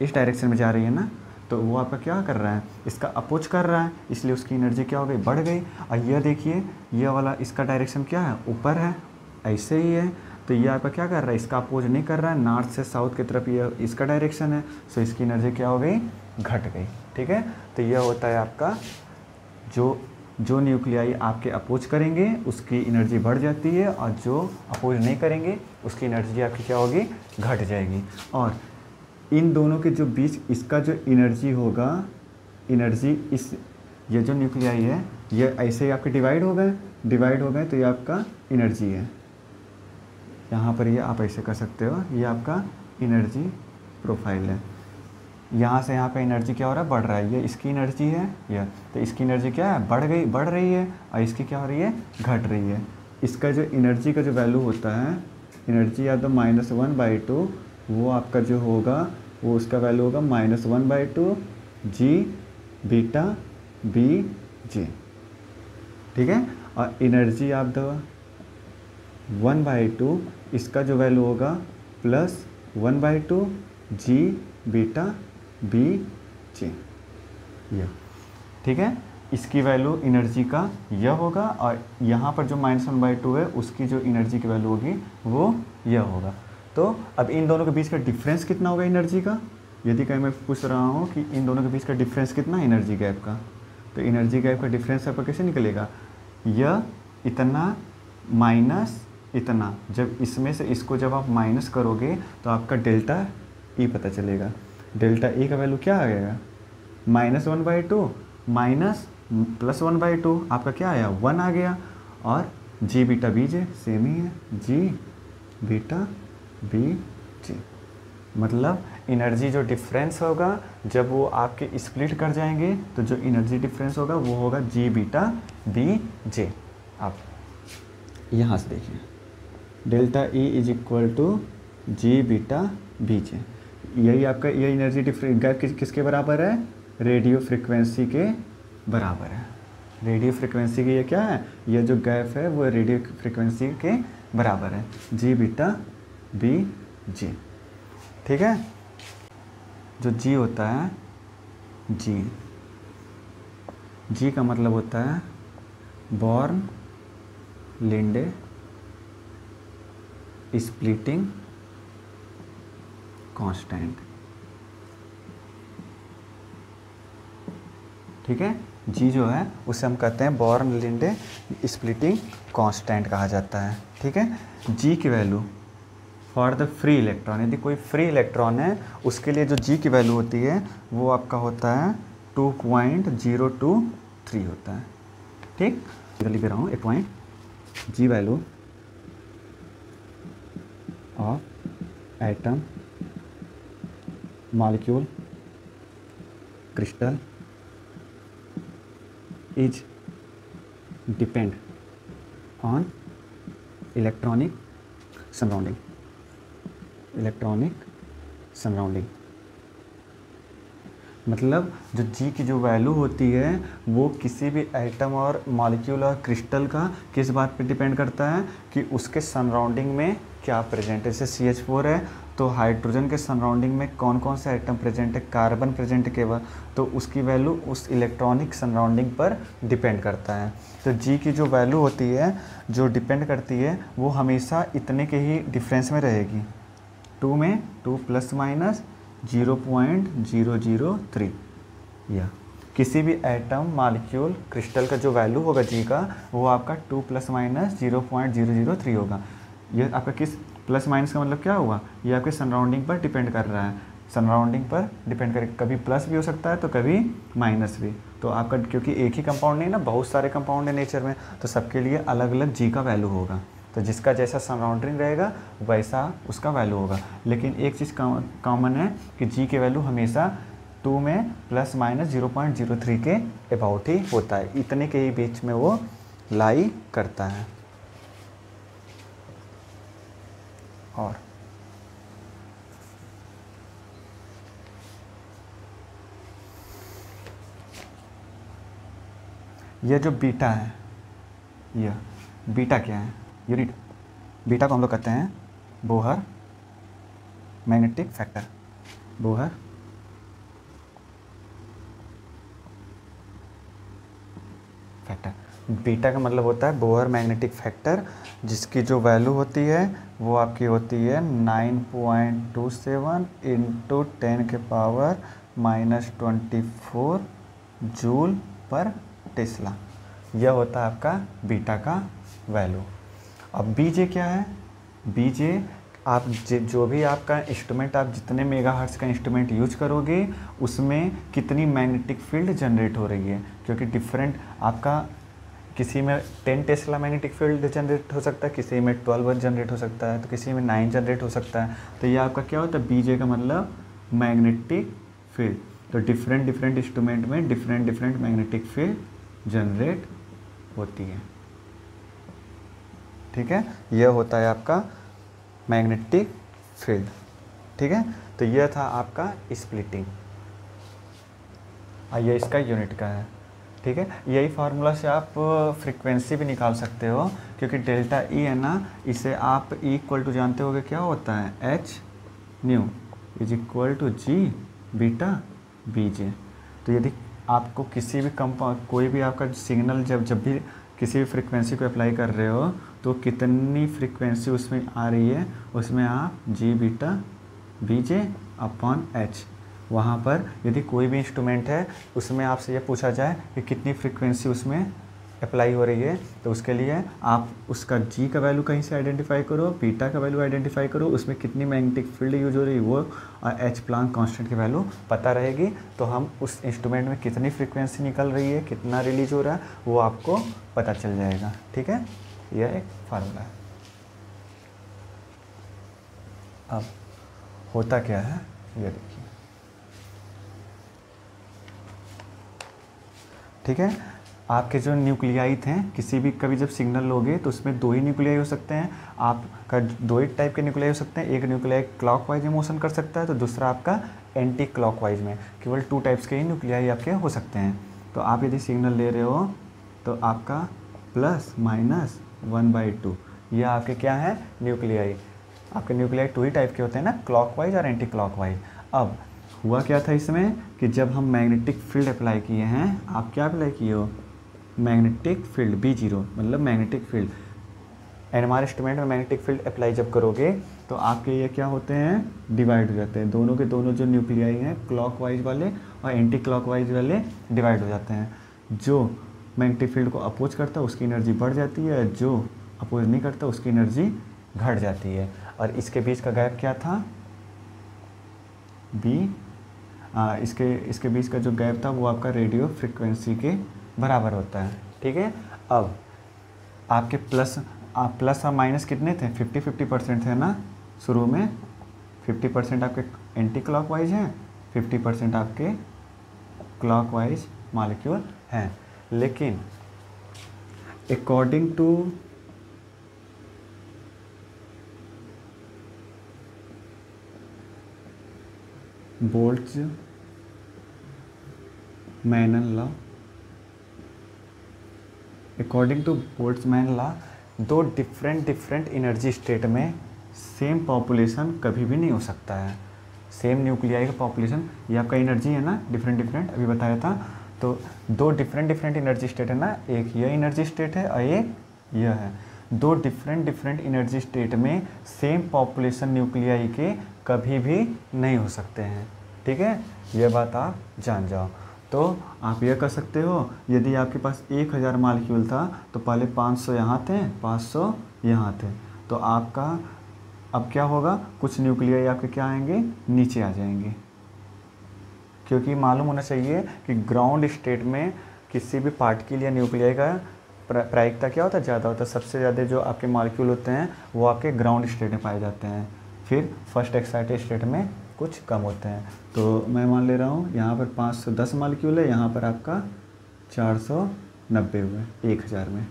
इस डायरेक्शन में जा रही है ना। तो वो आपका क्या कर रहा है, इसका अपोज कर रहा है, इसलिए उसकी एनर्जी क्या हो गई, बढ़ गई। और यह देखिए ये वाला इसका डायरेक्शन क्या है, ऊपर है, ऐसे ही है, तो ये आपका क्या कर रहा है, इसका अपोज नहीं कर रहा है, नॉर्थ से साउथ की तरफ ये इसका डायरेक्शन है, सो इसकी एनर्जी क्या हो गई, घट गई। ठीक है, तो यह होता है आपका जो न्यूक्लियाई आपके अपोज करेंगे उसकी एनर्जी बढ़ जाती है, और जो अपोज नहीं करेंगे उसकी एनर्जी आपकी क्या होगी, घट जाएगी। और इन दोनों के जो बीच इसका जो एनर्जी होगा, एनर्जी इस ये जो न्यूक्लियाई है ये ऐसे ही आपके डिवाइड हो गए, तो ये आपका एनर्जी है। यहाँ पर ये आप ऐसे कर सकते हो, ये आपका एनर्जी प्रोफाइल है। यहाँ से यहाँ पे एनर्जी क्या हो रहा है, बढ़ रहा है, ये इसकी एनर्जी है यह, तो इसकी एनर्जी क्या है, बढ़ रही है, और इसकी क्या हो रही है, घट रही है। इसका जो एनर्जी का जो वैल्यू होता है, एनर्जी या तो -1/2, वो आपका जो होगा वो उसका वैल्यू होगा -1/2 जी बीटा बी जे। ठीक है, और एनर्जी आप दो 1/2, इसका जो वैल्यू होगा +1/2 जी बीटा बी जे, यह। ठीक है, इसकी वैल्यू एनर्जी का यह होगा, और यहाँ पर जो -1/2 है उसकी जो एनर्जी की वैल्यू होगी वो यह होगा। तो अब इन दोनों के बीच का डिफरेंस कितना होगा एनर्जी का, यदि कहीं मैं पूछ रहा हूँ कि इन दोनों के बीच का डिफरेंस कितना एनर्जी गैप का, तो एनर्जी गैप का डिफरेंस आपका कैसे निकलेगा, यह इतना माइनस इतना, जब इसमें से इसको जब आप माइनस करोगे तो आपका डेल्टा ई पता चलेगा। डेल्टा ई का वैल्यू क्या आ जाएगा, -1/2 माइनस +1/2, आपका क्या आया, 1 आ गया। और जी बीटा बी जे सेम ही है, जी बीटा बी जे, मतलब एनर्जी जो डिफरेंस होगा जब वो आपके स्प्लिट कर जाएंगे तो जो एनर्जी डिफरेंस होगा वो होगा जी बीटा बी जे। आप यहाँ से देखिए, delta E is equal to g beta B J, यही आपका ये एनर्जी डिफरेंस गैप किसके बराबर है, रेडियो फ्रिक्वेंसी के बराबर है। रेडियो फ्रिक्वेंसी की ये क्या है, ये जो गैप है वो रेडियो फ्रिक्वेंसी के बराबर है, जी बीटा बी जे। ठीक है, जो जी होता है, जी का मतलब होता है बॉर्न लिंडे स्प्लिटिंग कांस्टेंट। ठीक है, जी जो है उसे हम कहते हैं बॉर्न लिंडे स्प्लिटिंग कांस्टेंट कहा जाता है। ठीक है, जी की value for the free electron, यदि कोई फ्री इलेक्ट्रॉन है उसके लिए जो जी की वैल्यू होती है वो आपका होता है 2.023 होता है। ठीक, इधर लिख रहा हूँ एक point, g value of atom molecule crystal is depend on electronic surrounding, मतलब जो जी की जो वैल्यू होती है वो किसी भी एटम और मॉलिक्यूल और क्रिस्टल का किस बात पे डिपेंड करता है कि उसके सराउंडिंग में क्या प्रेजेंट है। जैसे CH4 है तो हाइड्रोजन के सराउंडिंग में कौन कौन से एटम प्रेजेंट है, कार्बन प्रेजेंट है केवल, तो उसकी वैल्यू उस इलेक्ट्रॉनिक सराउंडिंग पर डिपेंड करता है। तो जी की जो वैल्यू होती है जो डिपेंड करती है वो हमेशा इतने के ही डिफरेंस में रहेगी, 2 में 2 ± 0.003, या किसी भी एटम मॉलिक्यूल क्रिस्टल का जो वैल्यू होगा जी का वो आपका 2 ± 0.003 होगा। ये आपका किस प्लस माइनस का मतलब क्या हुआ, ये आपके सराउंडिंग पर डिपेंड कर रहा है, सराउंडिंग पर डिपेंड करे, कभी प्लस भी हो सकता है तो कभी माइनस भी। तो आपका क्योंकि एक ही कंपाउंड नहीं ना, बहुत सारे कंपाउंड है नेचर में, तो सबके लिए अलग अलग जी का वैल्यू होगा। तो जिसका जैसा सराउंडिंग रहेगा वैसा उसका वैल्यू होगा। लेकिन एक चीज़ कॉमन है कि जी की वैल्यू हमेशा 2 में ± 0.03 के अबाउट ही होता है, इतने के ही बीच में वो लाई करता है। और यह जो बीटा है, यह बीटा क्या है, यूनिट बीटा को हम लोग कहते हैं Bohr magnetic factor, Bohr factor. Beta का मतलब होता है बोहर मैग्नेटिक फैक्टर, जिसकी जो वैल्यू होती है वो आपकी होती है 9.27 इंटू 10⁻⁻24 जूल पर टेस्ला। यह होता है आपका बीटा का वैल्यू। अब बीजे क्या है? बीजे आप जो भी आपका इंस्ट्रूमेंट, आप जितने मेगाहर्ट्ज़ का इंस्ट्रूमेंट यूज करोगे उसमें कितनी मैग्नेटिक फील्ड जनरेट हो रही है, क्योंकि डिफरेंट आपका किसी में 10 टेस्ला मैग्नेटिक फील्ड जनरेट हो सकता है, किसी में 12 जनरेट हो सकता है, तो किसी में 9 जनरेट हो सकता है। तो ये आपका क्या होता है? बीजे का मतलब मैग्नेटिक फील्ड। तो डिफरेंट डिफरेंट इंस्ट्रूमेंट में different different magnetic field generate होती है। ठीक है, यह होता है आपका मैग्नेटिक फील्ड। ठीक है, तो यह था आपका स्प्लिटिंग। ये इसका यूनिट का है। ठीक है, यही फार्मूला से आप फ्रीक्वेंसी भी निकाल सकते हो, क्योंकि डेल्टा ई है ना, इसे आप ई इक्वल टू जानते होगे क्या होता है? H nu is equal to g beta BJ. तो यदि आपको किसी भी कोई भी आपका सिग्नल जब भी किसी भी फ्रीक्वेंसी को अप्लाई कर रहे हो, तो कितनी फ्रीक्वेंसी उसमें आ रही है, उसमें आप जी बीटा बीजे अपॉन एच, वहाँ पर यदि कोई भी इंस्ट्रूमेंट है उसमें आपसे ये पूछा जाए कि कितनी फ्रीक्वेंसी उसमें अप्लाई हो रही है, तो उसके लिए आप उसका जी का वैल्यू कहीं से आइडेंटिफाई करो, बीटा का वैल्यू आइडेंटिफाई करो, उसमें कितनी मैग्नेटिक फील्ड यूज हो रही है वो, और एच प्लांक कांस्टेंट की वैल्यू पता रहेगी, तो हम उस इंस्ट्रूमेंट में कितनी फ्रीक्वेंसी निकल रही है, कितना रिलीज हो रहा है, वो आपको पता चल जाएगा। ठीक है, यह एक फार्मूला है। अब होता क्या है ये देखिए। ठीक है, आपके जो न्यूक्लियाई थे, किसी भी कभी जब सिग्नल लोगे तो उसमें दो ही न्यूक्लियाई हो सकते हैं। आपका दो ही टाइप के न्यूक्लियाई हो सकते हैं, एक न्यूक्लियाई क्लॉकवाइज में मोशन कर सकता है, तो दूसरा आपका एंटी क्लॉकवाइज में। केवल 2 टाइप्स के ही न्यूक्लियाई आपके हो सकते हैं। तो आप यदि सिग्नल ले रहे हो तो आपका प्लस माइनस 1/2 ये आपके क्या है? न्यूक्लियाई। आपके न्यूक्लियाई 2 ही टाइप के होते हैं ना, क्लॉकवाइज और एंटी क्लॉकवाइज। अब हुआ क्या था इसमें कि जब हम मैग्नेटिक फील्ड अप्लाई किए हैं, आप क्या अप्लाई किए हो? मैग्नेटिक फील्ड B0 मतलब मैग्नेटिक फील्ड। एनएमआर इंस्ट्रूमेंट में मैग्नेटिक फील्ड अप्लाई जब करोगे तो आपके ये क्या होते हैं? डिवाइड हो जाते हैं। दोनों के दोनों जो न्यूक्लियाई हैं, क्लॉकवाइज वाले और एंटी क्लॉकवाइज वाले, डिवाइड हो जाते हैं। जो मैग्नेटिक फील्ड को अपोज करता है उसकी एनर्जी बढ़ जाती है, जो अपोज नहीं करता उसकी एनर्जी घट जाती है। और इसके बीच का गैप क्या था? बी। इसके बीच का जो गैप था वो आपका रेडियो फ्रिक्वेंसी के बराबर होता है। ठीक है, अब आपके प्लस और माइनस कितने थे? 50-50% थे ना शुरू में। 50% आपके एंटी क्लॉकवाइज हैं, 50% आपके क्लॉकवाइज मॉलिक्यूल हैं। लेकिन according to Boltzmann law, according to Boltzmann law, दो डिफरेंट एनर्जी स्टेट में सेम पॉपुलेशन कभी भी नहीं हो सकता है। सेम न्यूक्लियाई का पॉपुलेशन, ये आपका एनर्जी है ना, डिफरेंट अभी बताया था। तो दो डिफरेंट एनर्जी स्टेट है ना, एक ये एनर्जी स्टेट है और एक यह है। दो डिफरेंट एनर्जी स्टेट में सेम पॉपुलेशन न्यूक्लियाई के कभी भी नहीं हो सकते हैं। ठीक है, यह बात आप जान जाओ। तो आप यह कर सकते हो, यदि आपके पास 1000 मॉलिक्यूल था तो पहले 500 यहाँ थे, 500 यहाँ थे, तो आपका अब क्या होगा? कुछ न्यूक्लियाई आपके क्या आएंगे? नीचे आ जाएंगे। क्योंकि मालूम होना चाहिए कि ग्राउंड स्टेट में किसी भी पार्टिकल या न्यूक्लियाई का प्रायिकता क्या होता है? ज़्यादा होता है। सबसे ज़्यादा जो आपके मॉलिक्यूल होते हैं वो आपके ग्राउंड स्टेट में पाए जाते हैं, फिर फर्स्ट एक्साइटेड स्टेट में कुछ कम होते हैं। तो मैं मान ले रहा हूँ यहाँ पर 510 मॉलिक्यूल है, यहाँ पर आपका 490 हुए 1000 में।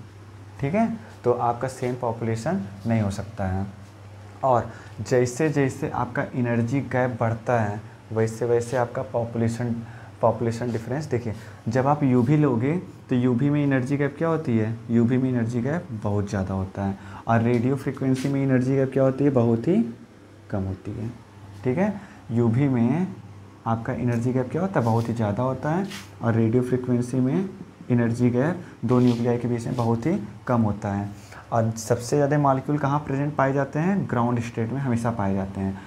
ठीक है, तो आपका सेम पॉपुलेशन नहीं हो सकता है। और जैसे जैसे आपका एनर्जी गैप बढ़ता है वैसे वैसे आपका पॉपुलेशन डिफरेंस। देखिए, जब आप यूवी लोगे तो यूवी में एनर्जी गैप क्या होती है? यूवी में एनर्जी गैप बहुत ज़्यादा होता है, और रेडियो फ्रिक्वेंसी में एनर्जी गैप क्या होती है? बहुत ही कम होती है। ठीक है, यूवी में आपका एनर्जी गैप क्या होता है? बहुत ही ज़्यादा होता है, और रेडियो फ्रिक्वेंसी में एनर्जी गैप दो न्यूक्लियाई के बीच में बहुत ही कम होता है। और सबसे ज़्यादा मॉलिक्यूल कहाँ प्रेजेंट पाए जाते हैं? ग्राउंड स्टेट में हमेशा पाए जाते हैं।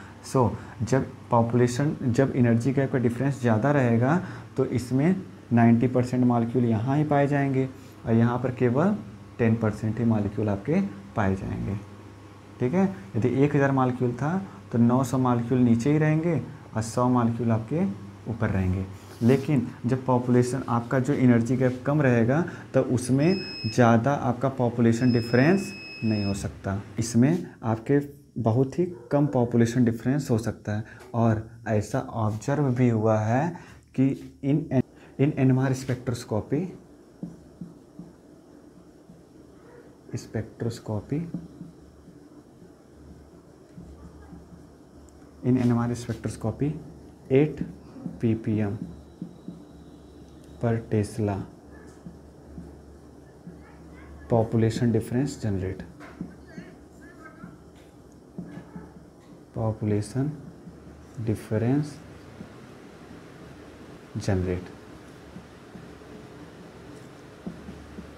जब एनर्जी गैप का डिफरेंस ज़्यादा रहेगा तो इसमें 90% मॉलिक्यूल यहाँ ही पाए जाएंगे और यहाँ पर केवल 10% ही मॉलिक्यूल आपके पाए जाएंगे। ठीक है, यदि 1000 मॉलिक्यूल था तो 900 मॉलिक्यूल नीचे ही रहेंगे और 100 मॉलिक्यूल आपके ऊपर रहेंगे। लेकिन जब पॉपुलेशन आपका जो एनर्जी गैप कम रहेगा तो उसमें ज़्यादा आपका पॉपुलेशन डिफरेंस नहीं हो सकता, इसमें आपके बहुत ही कम पॉपुलेशन डिफरेंस हो सकता है। और ऐसा ऑब्जर्व भी हुआ है कि इन एनएमआर स्पेक्ट्रोस्कोपी इन एनएमआर स्पेक्ट्रोस्कोपी 8 ppm पर टेस्ला पॉपुलेशन डिफरेंस जनरेट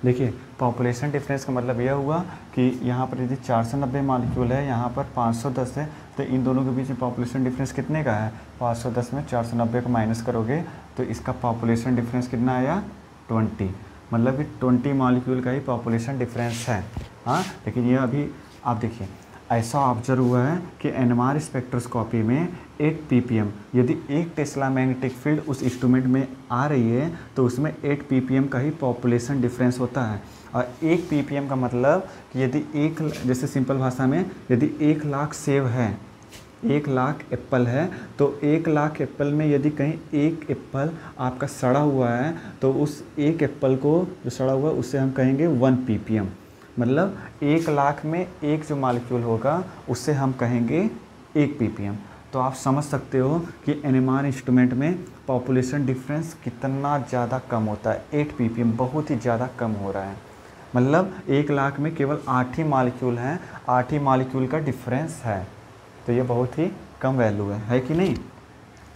देखिए, पॉपुलेशन डिफरेंस का मतलब यह हुआ कि यहाँ पर यदि 490 मॉलिक्यूल है, यहाँ पर 510 है, तो इन दोनों के बीच में पॉपुलेशन डिफरेंस कितने का है? 510 में 490 को माइनस करोगे तो इसका पॉपुलेशन डिफरेंस कितना आया? 20। मतलब कि 20 मॉलिक्यूल का ही पॉपुलेशन डिफरेंस है। हाँ, लेकिन ये अभी आप देखिए ऐसा ऑब्जर्व हुआ है कि एनएमआर स्पेक्ट्रोस्कोपी में 8 ppm, यदि 1 टेस्ला मैग्नेटिक फील्ड उस इंस्ट्रूमेंट में आ रही है तो उसमें 8 ppm का ही पॉपुलेशन डिफरेंस होता है। और 1 ppm का मतलब कि यदि जैसे सिंपल भाषा में यदि 1 लाख सेब है, 1 लाख एप्पल है, तो 1 लाख एप्पल में यदि कहीं एक एप्पल आपका सड़ा हुआ है तो उस एक एप्पल को जो सड़ा हुआ है उससे हम कहेंगे 1 ppm। मतलब 1 लाख में एक जो मॉलिक्यूल होगा उससे हम कहेंगे 1 ppm। तो आप समझ सकते हो कि एनएमआर इंस्ट्रूमेंट में पॉपुलेशन डिफरेंस कितना ज़्यादा कम होता है। 8 ppm बहुत ही ज़्यादा कम हो रहा है। मतलब 1 लाख में केवल 8 ही मॉलिक्यूल हैं, 8 ही मॉलिक्यूल का डिफरेंस है। तो ये बहुत ही कम वैल्यू है कि नहीं?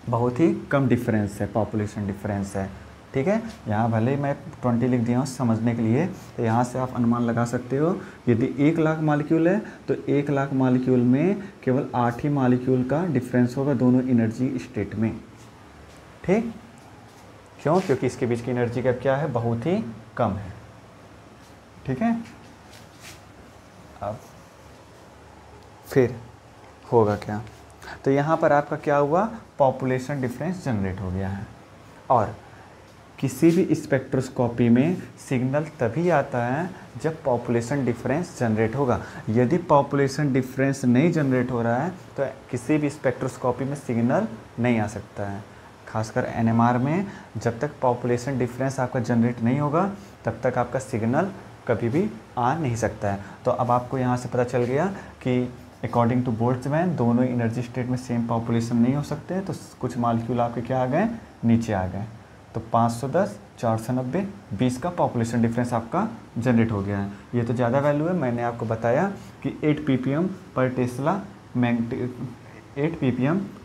बहुत ही कम डिफरेंस है, पॉपुलेशन डिफरेंस है। ठीक है, यहाँ भले ही मैं 20 लिख दिया हूँ समझने के लिए, तो यहाँ से आप अनुमान लगा सकते हो यदि 1 लाख मॉलिक्यूल है तो 1 लाख मॉलिक्यूल में केवल 8 ही मॉलिक्यूल का डिफरेंस होगा दोनों एनर्जी स्टेट में। ठीक, क्यों? क्योंकि इसके बीच की एनर्जी गैप क्या है? बहुत ही कम है। ठीक है, अब फिर होगा क्या? तो यहाँ पर आपका क्या हुआ? पॉपुलेशन डिफरेंस जनरेट हो गया है। और किसी भी स्पेक्ट्रोस्कोपी में सिग्नल तभी आता है जब पॉपुलेशन डिफरेंस जनरेट होगा। यदि पॉपुलेशन डिफरेंस नहीं जनरेट हो रहा है तो किसी भी स्पेक्ट्रोस्कोपी में सिग्नल नहीं आ सकता है। खासकर एनएमआर में जब तक पॉपुलेशन डिफरेंस आपका जनरेट नहीं होगा तब तक आपका सिग्नल कभी भी आ नहीं सकता है। तो अब आपको यहाँ से पता चल गया कि अकॉर्डिंग टू बोल्ट्जमैन दोनों एनर्जी स्टेट में सेम पॉपुलेशन नहीं हो सकते, तो कुछ मॉलिक्यूल आपके क्या आ गए? नीचे आ गए। तो 510, 490, 20 का पॉपुलेशन डिफरेंस आपका जनरेट हो गया है। ये तो ज़्यादा वैल्यू है। मैंने आपको बताया कि 8 ppm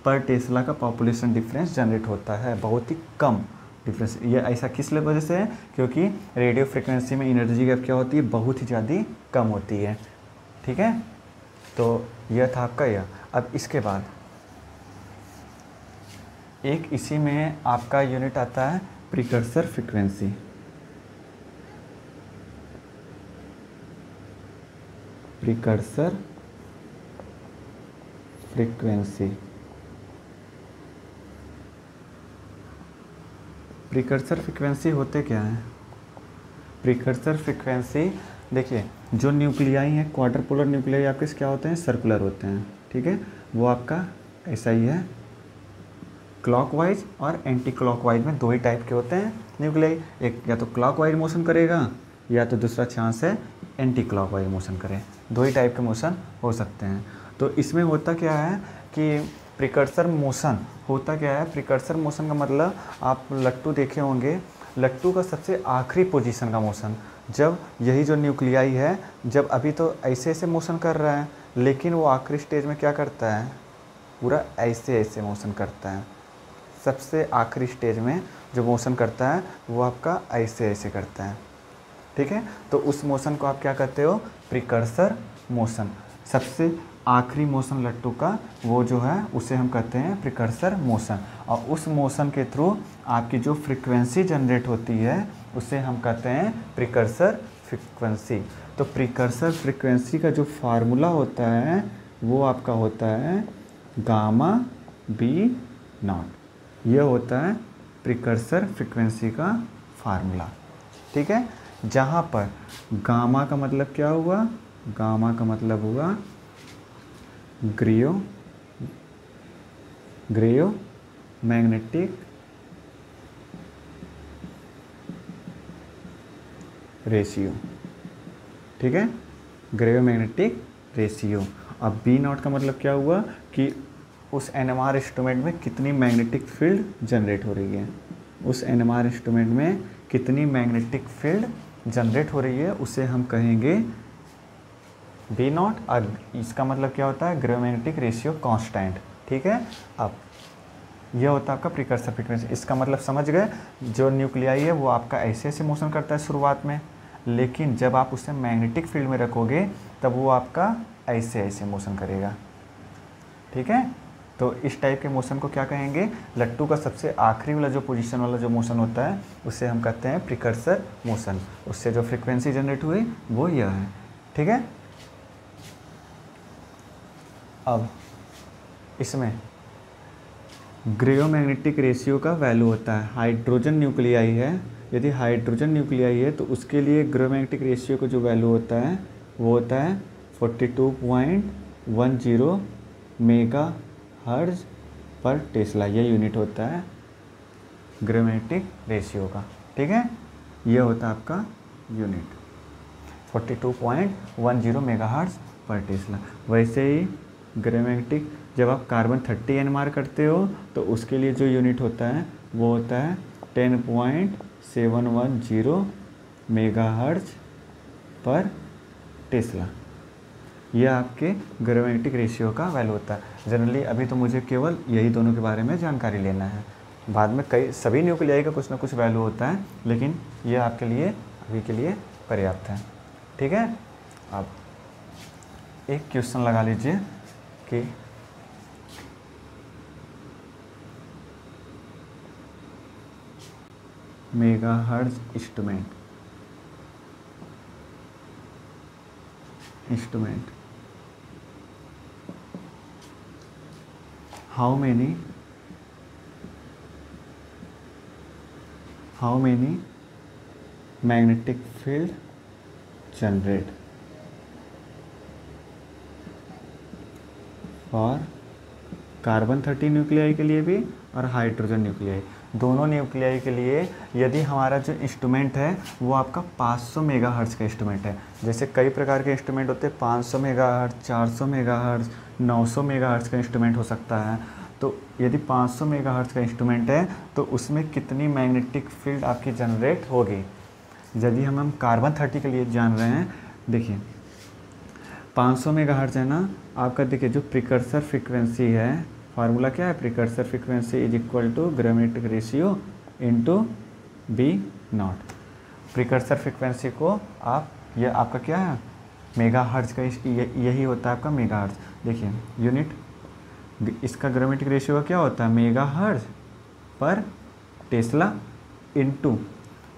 पर टेस्ला का पॉपुलेशन डिफरेंस जनरेट होता है, बहुत ही कम डिफरेंस। ये ऐसा किस वजह से है? क्योंकि रेडियो फ्रिक्वेंसी में एनर्जी गैप क्या होती है? बहुत ही ज़्यादा कम होती है। ठीक है, तो यह था आपका यह। अब इसके बाद एक इसी में आपका यूनिट आता है precursor frequency. Precursor frequency precursor frequency होते क्या हैं? प्रिकर्सर फ्रीक्वेंसी देखिए, जो न्यूक्लियाई हैं क्वाड्रपोलर न्यूक्लियाई आपके क्या होते हैं? सर्कुलर होते हैं। ठीक है, वो आपका ऐसा ही है। क्लॉकवाइज और एंटी क्लॉकवाइज में दो ही टाइप के होते हैं न्यूक्लियाई। एक या तो क्लॉकवाइज मोशन करेगा या तो दूसरा चांस है एंटी क्लॉकवाइज मोशन करे। दो ही टाइप के मोशन हो सकते हैं। तो इसमें होता क्या है कि प्रिकर्सर मोशन होता क्या है? प्रिकर्सर मोशन का मतलब आप लट्टू देखे होंगे, लट्टू का सबसे आखिरी पोजीशन का मोशन, जब यही जो न्यूक्लियाई है जब अभी तो ऐसे ऐसे मोशन कर रहा है लेकिन वो आखिरी स्टेज में क्या करता है? पूरा ऐसे ऐसे मोशन करता है। सबसे आखिरी स्टेज में जो मोशन करता है वो आपका ऐसे ऐसे करता है, ठीक है। तो उस मोशन को आप क्या कहते हो, प्रिकर्सर मोशन। सबसे आखिरी मोशन लट्टू का वो जो है उसे हम कहते हैं प्रिकर्सर मोशन। और उस मोशन के थ्रू आपकी जो फ्रीक्वेंसी जनरेट होती है उसे हम कहते हैं प्रिकर्सर फ्रीक्वेंसी। तो प्रिकर्सर फ्रीक्वेंसी का जो फार्मूला होता है वो आपका होता है गामा बी नॉट। ये होता है प्रिकर्सर फ्रीक्वेंसी का फार्मूला, ठीक है। जहाँ पर गामा का मतलब क्या हुआ, गामा का मतलब हुआ ग्रेयो मैग्नेटिक रेशियो, ठीक है, ग्रेयो मैग्नेटिक रेशियो। अब बी नॉट का मतलब क्या हुआ कि उस एनएमआर इंस्ट्रूमेंट में कितनी मैग्नेटिक फील्ड जनरेट हो रही है, उस एनएमआर इंस्ट्रूमेंट में कितनी मैग्नेटिक फील्ड जनरेट हो रही है उसे हम कहेंगे बी नॉट। और इसका मतलब क्या होता है, ग्रेयो मैग्नेटिक रेशियो कांस्टेंट, ठीक है। अब यह होता है आपका प्रिकर्सर फ्रीक्वेंसी। इसका मतलब समझ गए, जो न्यूक्लियाई है वो आपका ऐसे ऐसे मोशन करता है शुरुआत में, लेकिन जब आप उसे मैग्नेटिक फील्ड में रखोगे तब वो आपका ऐसे ऐसे मोशन करेगा, ठीक है। तो इस टाइप के मोशन को क्या कहेंगे, लट्टू का सबसे आखिरी वाला जो पोजीशन वाला जो मोशन होता है उसे हम कहते हैं प्रिकर्सर मोशन। उससे जो फ्रीक्वेंसी जनरेट हुई वो यह है, ठीक है। अब इसमें ग्रेयोमैग्नेटिक रेशियो का वैल्यू होता है, हाइड्रोजन न्यूक्लियाई है, यदि हाइड्रोजन न्यूक्लियाई है तो उसके लिए ग्रेयोमैग्नेटिक रेशियो का जो वैल्यू होता है वो होता है 42.10 मेगा हर्ज पर टेस्ला। ये यूनिट होता है ग्रेयोमैग्नेटिक रेशियो का, ठीक है। ये होता है आपका यूनिट 42.10 मेगा हर्ज पर टेस्ला। वैसे ही ग्रेयोमैग्नेटिक जब आप कार्बन 30 एनएमआर करते हो तो उसके लिए जो यूनिट होता है वो होता है 10.710 मेगाहर्ट्ज पर टेस्ला। यह आपके ग्रेयोमैग्नेटिक रेशियो का वैल्यू होता है। जनरली अभी तो मुझे केवल यही दोनों के बारे में जानकारी लेना है, बाद में कई सभी न्यूक्लियाई का कुछ ना कुछ वैल्यू होता है, लेकिन यह आपके लिए अभी के लिए पर्याप्त है, ठीक है। अब एक क्वेश्चन लगा लीजिए कि megahertz instrument how many magnetic field generate for carbon 30 nuclei के लिए भी और हाइड्रोजन न्यूक्लियाई, दोनों न्यूक्लियाई के लिए यदि हमारा जो इंस्ट्रूमेंट है वो आपका 500 मेगाहर्ट्ज का इंस्ट्रूमेंट है। जैसे कई प्रकार के इंस्ट्रूमेंट होते हैं, 500 मेगाहर्ट्ज, 400 मेगाहर्ट्ज, 900 मेगाहर्ट्ज का इंस्ट्रूमेंट हो सकता है। तो यदि 500 मेगाहर्ट्ज का इंस्ट्रूमेंट है तो उसमें कितनी मैग्नेटिक फील्ड आपकी जनरेट होगी। यदि हम कार्बन 30 के लिए जान रहे हैं, देखिए 500 मेगाहर्ट्ज है ना आपका, देखिए जो प्रिकर्सर फ्रीक्वेंसी है, फार्मूला क्या है, precursor frequency is equal to gyromagnetic ratio into B naught. Precursor frequency को आप, ये आपका क्या है मेगाहर्ट्ज का, यही होता है आपका मेगाहर्ट्ज। देखिए यूनिट इसका ग्रेयोमैग्नेटिक रेशियो क्या होता है, मेगाहर्ट्ज पर टेस्ला इनटू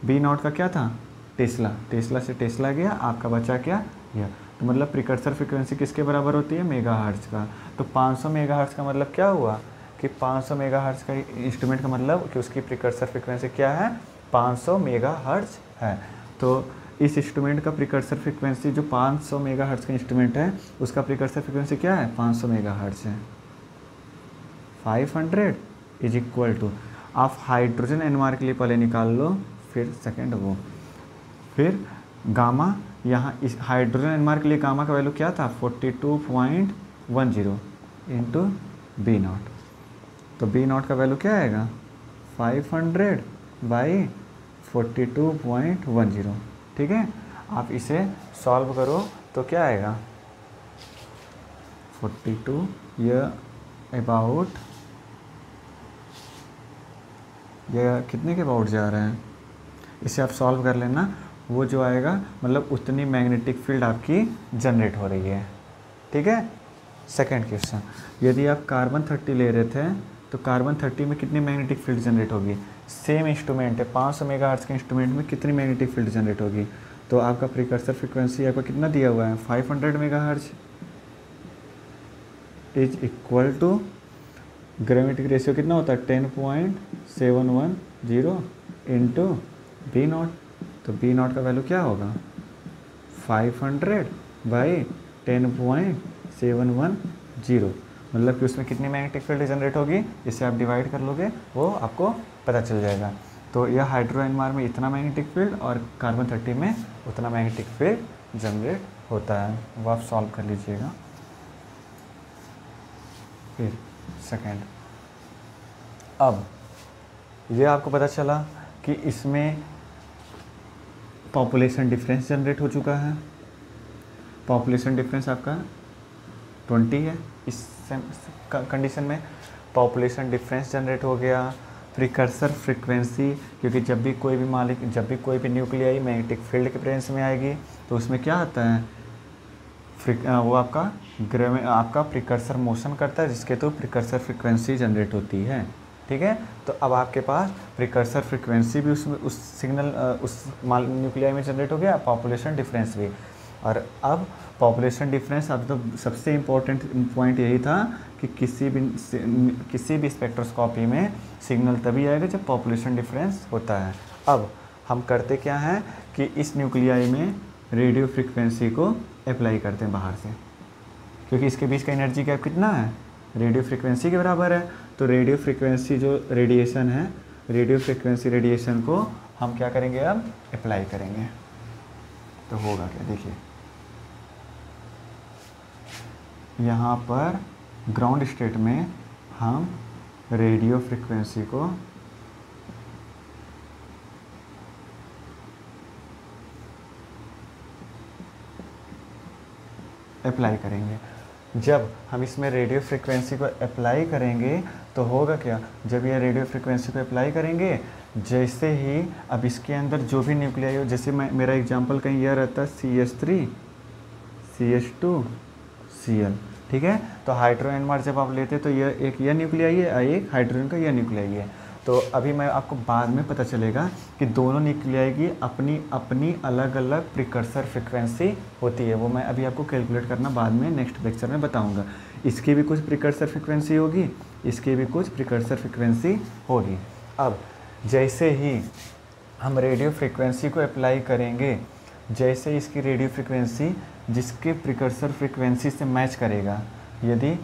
बी नॉट का क्या था, टेस्ला। टेस्ला से टेस्ला गया, आपका बचा क्या यह। तो मतलब प्रिकर्सर फ्रीक्वेंसी किसके बराबर होती है, मेगाहर्ट्ज का। तो 500 मेगाहर्ट्ज का मतलब क्या हुआ कि 500 मेगाहर्ट्ज का इंस्ट्रूमेंट का मतलब कि उसकी प्रिकर्सर फ्रीक्वेंसी क्या है, 500 मेगाहर्ट्ज है। तो इस इंस्ट्रूमेंट का प्रिकर्सर फ्रीक्वेंसी जो 500 मेगाहर्ट्ज का इंस्ट्रूमेंट है उसका प्रिकर्सर फ्रीक्वेंसी क्या है, 500 मेगाहर्ट्ज है। 500 इज इक्वल टू, आप हाइड्रोजन एनएमआर के लिए पहले निकाल लो, फिर सेकेंड वो, फिर गामा, यहाँ इस हाइड्रोजन एनएमआर के लिए गामा का वैल्यू क्या था, 42.10 इंटू बी नॉट। तो बी नॉट का वैल्यू क्या आएगा, 500 बाई 42.10, ठीक है। आप इसे सॉल्व करो तो क्या आएगा, 42 ये अबाउट ये कितने के अबाउट जा रहे हैं, इसे आप सॉल्व कर लेना। वो जो आएगा मतलब उतनी मैग्नेटिक फील्ड आपकी जनरेट हो रही है, ठीक है। सेकंड क्वेश्चन, यदि आप कार्बन 30 ले रहे थे तो कार्बन 30 में कितनी मैग्नेटिक फील्ड जनरेट होगी। सेम इंस्ट्रूमेंट है, 500 मेगाहर्ट्ज के इंस्ट्रूमेंट में कितनी मैग्नेटिक फील्ड जनरेट होगी। तो आपका प्रिकर्सर फ्रीक्वेंसी आपका कितना दिया हुआ है, 500 megahertz is equal to gravimetric ratio कितना होता है 10.710 इंटू बी नॉट। तो बी नॉट का वैल्यू क्या होगा 500 बाई 10.710, मतलब कि उसमें कितनी मैग्नेटिक फील्ड जनरेट होगी, इसे आप डिवाइड कर लोगे वो आपको पता चल जाएगा। तो यह हाइड्रो एनएमआर में इतना मैग्नेटिक फील्ड और कार्बन 30 में उतना मैग्नेटिक फील्ड जनरेट होता है, वो आप सॉल्व कर लीजिएगा। फिर सेकेंड, अब ये आपको पता चला कि इसमें पॉपुलेशन डिफरेंस जनरेट हो चुका है। पॉपुलेशन डिफरेंस आपका 20 है, इस कंडीशन में पॉपुलेशन डिफरेंस जनरेट हो गया। प्रिकर्सर फ्रीक्वेंसी, क्योंकि जब भी कोई भी न्यूक्लियाई मैग्नेटिक फील्ड के प्रेजेंस में आएगी तो उसमें क्या आता है, वो आपका प्रिकर्सर मोशन करता है, जिसके थ्रू प्रिकर्सर फ्रीक्वेंसी जनरेट होती है, ठीक है। तो अब आपके पास प्रिकर्सर फ्रीक्वेंसी भी उसमें उस सिग्नल उस न्यूक्लियाई में जनरेट हो गया, पॉपुलेशन डिफरेंस भी। और अब पॉपुलेशन डिफरेंस, अब तो सबसे इम्पोर्टेंट पॉइंट यही था कि किसी भी स्पेक्ट्रोस्कोपी में सिग्नल तभी आएगा जब पॉपुलेशन डिफरेंस होता है। अब हम करते क्या हैं कि इस न्यूक्लियाई में रेडियो फ्रीक्वेंसी को अप्लाई करते हैं बाहर से, क्योंकि इसके बीच का एनर्जी गैप कितना है, रेडियो फ्रीक्वेंसी के बराबर है। तो रेडियो फ्रीक्वेंसी जो रेडिएशन है, रेडियो फ्रीक्वेंसी रेडिएशन को हम क्या करेंगे, अब अप्लाई करेंगे। तो होगा क्या, देखिए यहाँ पर ग्राउंड स्टेट में हम रेडियो फ्रीक्वेंसी को अप्लाई करेंगे। जब हम इसमें रेडियो फ्रीक्वेंसी को अप्लाई करेंगे तो होगा क्या, जब ये रेडियो फ्रीक्वेंसी को अप्लाई करेंगे, जैसे ही अब इसके अंदर जो भी न्यूक्लियाई हो, जैसे मेरा एग्जांपल कहीं यह रहता है CH3 CH2 Cl, ठीक है। तो हाइड्रो एनएमआर जब आप लेते तो यह न्यूक्लियाई है, एक हाइड्रोजन का यह न्यूक्लियाई है। तो अभी मैं आपको बाद में पता चलेगा कि दोनों न्यूक्लियाई की अपनी अपनी अलग अलग प्रिकर्सर फ्रीक्वेंसी होती है, वो मैं अभी आपको कैलकुलेट करना बाद में नेक्स्ट लेक्चर में बताऊंगा। इसकी भी कुछ प्रिकर्सर फ्रीक्वेंसी होगी, इसकी भी कुछ प्रिकर्सर फ्रीक्वेंसी होगी। अब जैसे ही हम रेडियो फ्रीक्वेंसी को अप्लाई करेंगे, जैसे इसकी रेडियो फ्रीक्वेंसी जिसके प्रिकर्सर फ्रीक्वेंसी से मैच करेगा, यदि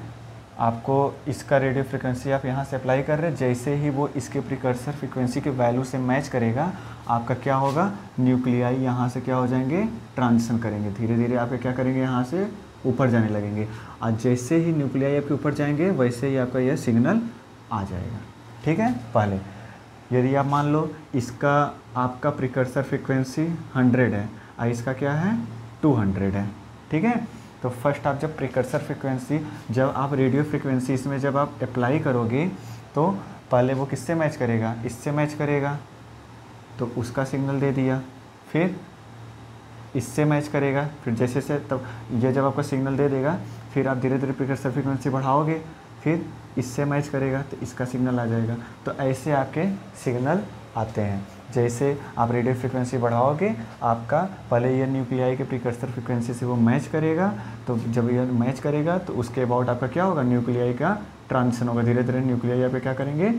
आपको इसका रेडियो फ्रीक्वेंसी आप यहाँ से अप्लाई कर रहे हैं, जैसे ही वो इसके प्रिकर्सर फ्रीक्वेंसी के वैल्यू से मैच करेगा, आपका क्या होगा, न्यूक्लियाई यहाँ से क्या हो जाएंगे, ट्रांजिशन करेंगे, धीरे धीरे आपके क्या करेंगे, यहाँ से ऊपर जाने लगेंगे। और जैसे ही न्यूक्लियाई आपके ऊपर जाएंगे वैसे ही आपका यह सिग्नल आ जाएगा, ठीक है। पहले यदि आप मान लो इसका आपका प्रिकर्सर फ्रीक्वेंसी 100 है और इसका क्या है 200 है, ठीक है। तो फर्स्ट आप जब प्रिकर्सर फ्रीक्वेंसी, जब आप रेडियो फ्रीक्वेंसी इसमें जब आप अप्लाई करोगे तो पहले वो किससे मैच करेगा, इससे मैच करेगा, तो उसका सिग्नल दे दिया, फिर इससे मैच करेगा, फिर जैसे से तब ये जब आपका सिग्नल दे देगा, फिर आप धीरे धीरे प्रिकर्सर फ्रीक्वेंसी बढ़ाओगे, फिर इससे मैच करेगा तो इसका सिग्नल आ जाएगा। तो ऐसे आपके सिग्नल आते हैं। जैसे आप रेडियो फ्रीक्वेंसी बढ़ाओगे, आपका पहले ये न्यूक्लियाई के प्रिकर्सर फ्रीक्वेंसी से वो मैच करेगा, तो जब ये मैच करेगा तो उसके अबाउट आपका क्या होगा, न्यूक्लियाई का ट्रांजिशन होगा, धीरे धीरे न्यूक्लियाई आपके क्या करेंगे,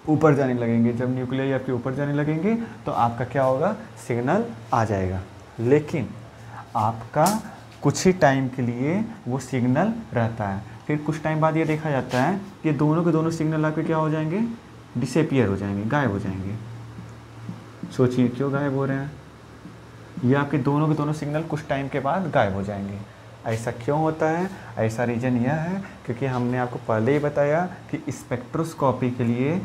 ऊपर जाने लगेंगे। जब न्यूक्लियाई आपके ऊपर जाने लगेंगे तो आपका क्या होगा, सिग्नल आ जाएगा। लेकिन आपका कुछ ही टाइम के लिए वो सिग्नल रहता है, फिर कुछ टाइम बाद ये देखा जाता है कि दोनों के दोनों सिग्नल आपके क्या हो जाएंगे, डिसअपीयर हो जाएंगे, गायब हो जाएंगे। सोचिए क्यों गायब हो रहे हैं, ये आपके दोनों के दोनों सिग्नल कुछ टाइम के बाद गायब हो जाएंगे। ऐसा क्यों होता है, ऐसा रीज़न यह है क्योंकि हमने आपको पहले ही बताया कि स्पेक्ट्रोस्कोपी के लिए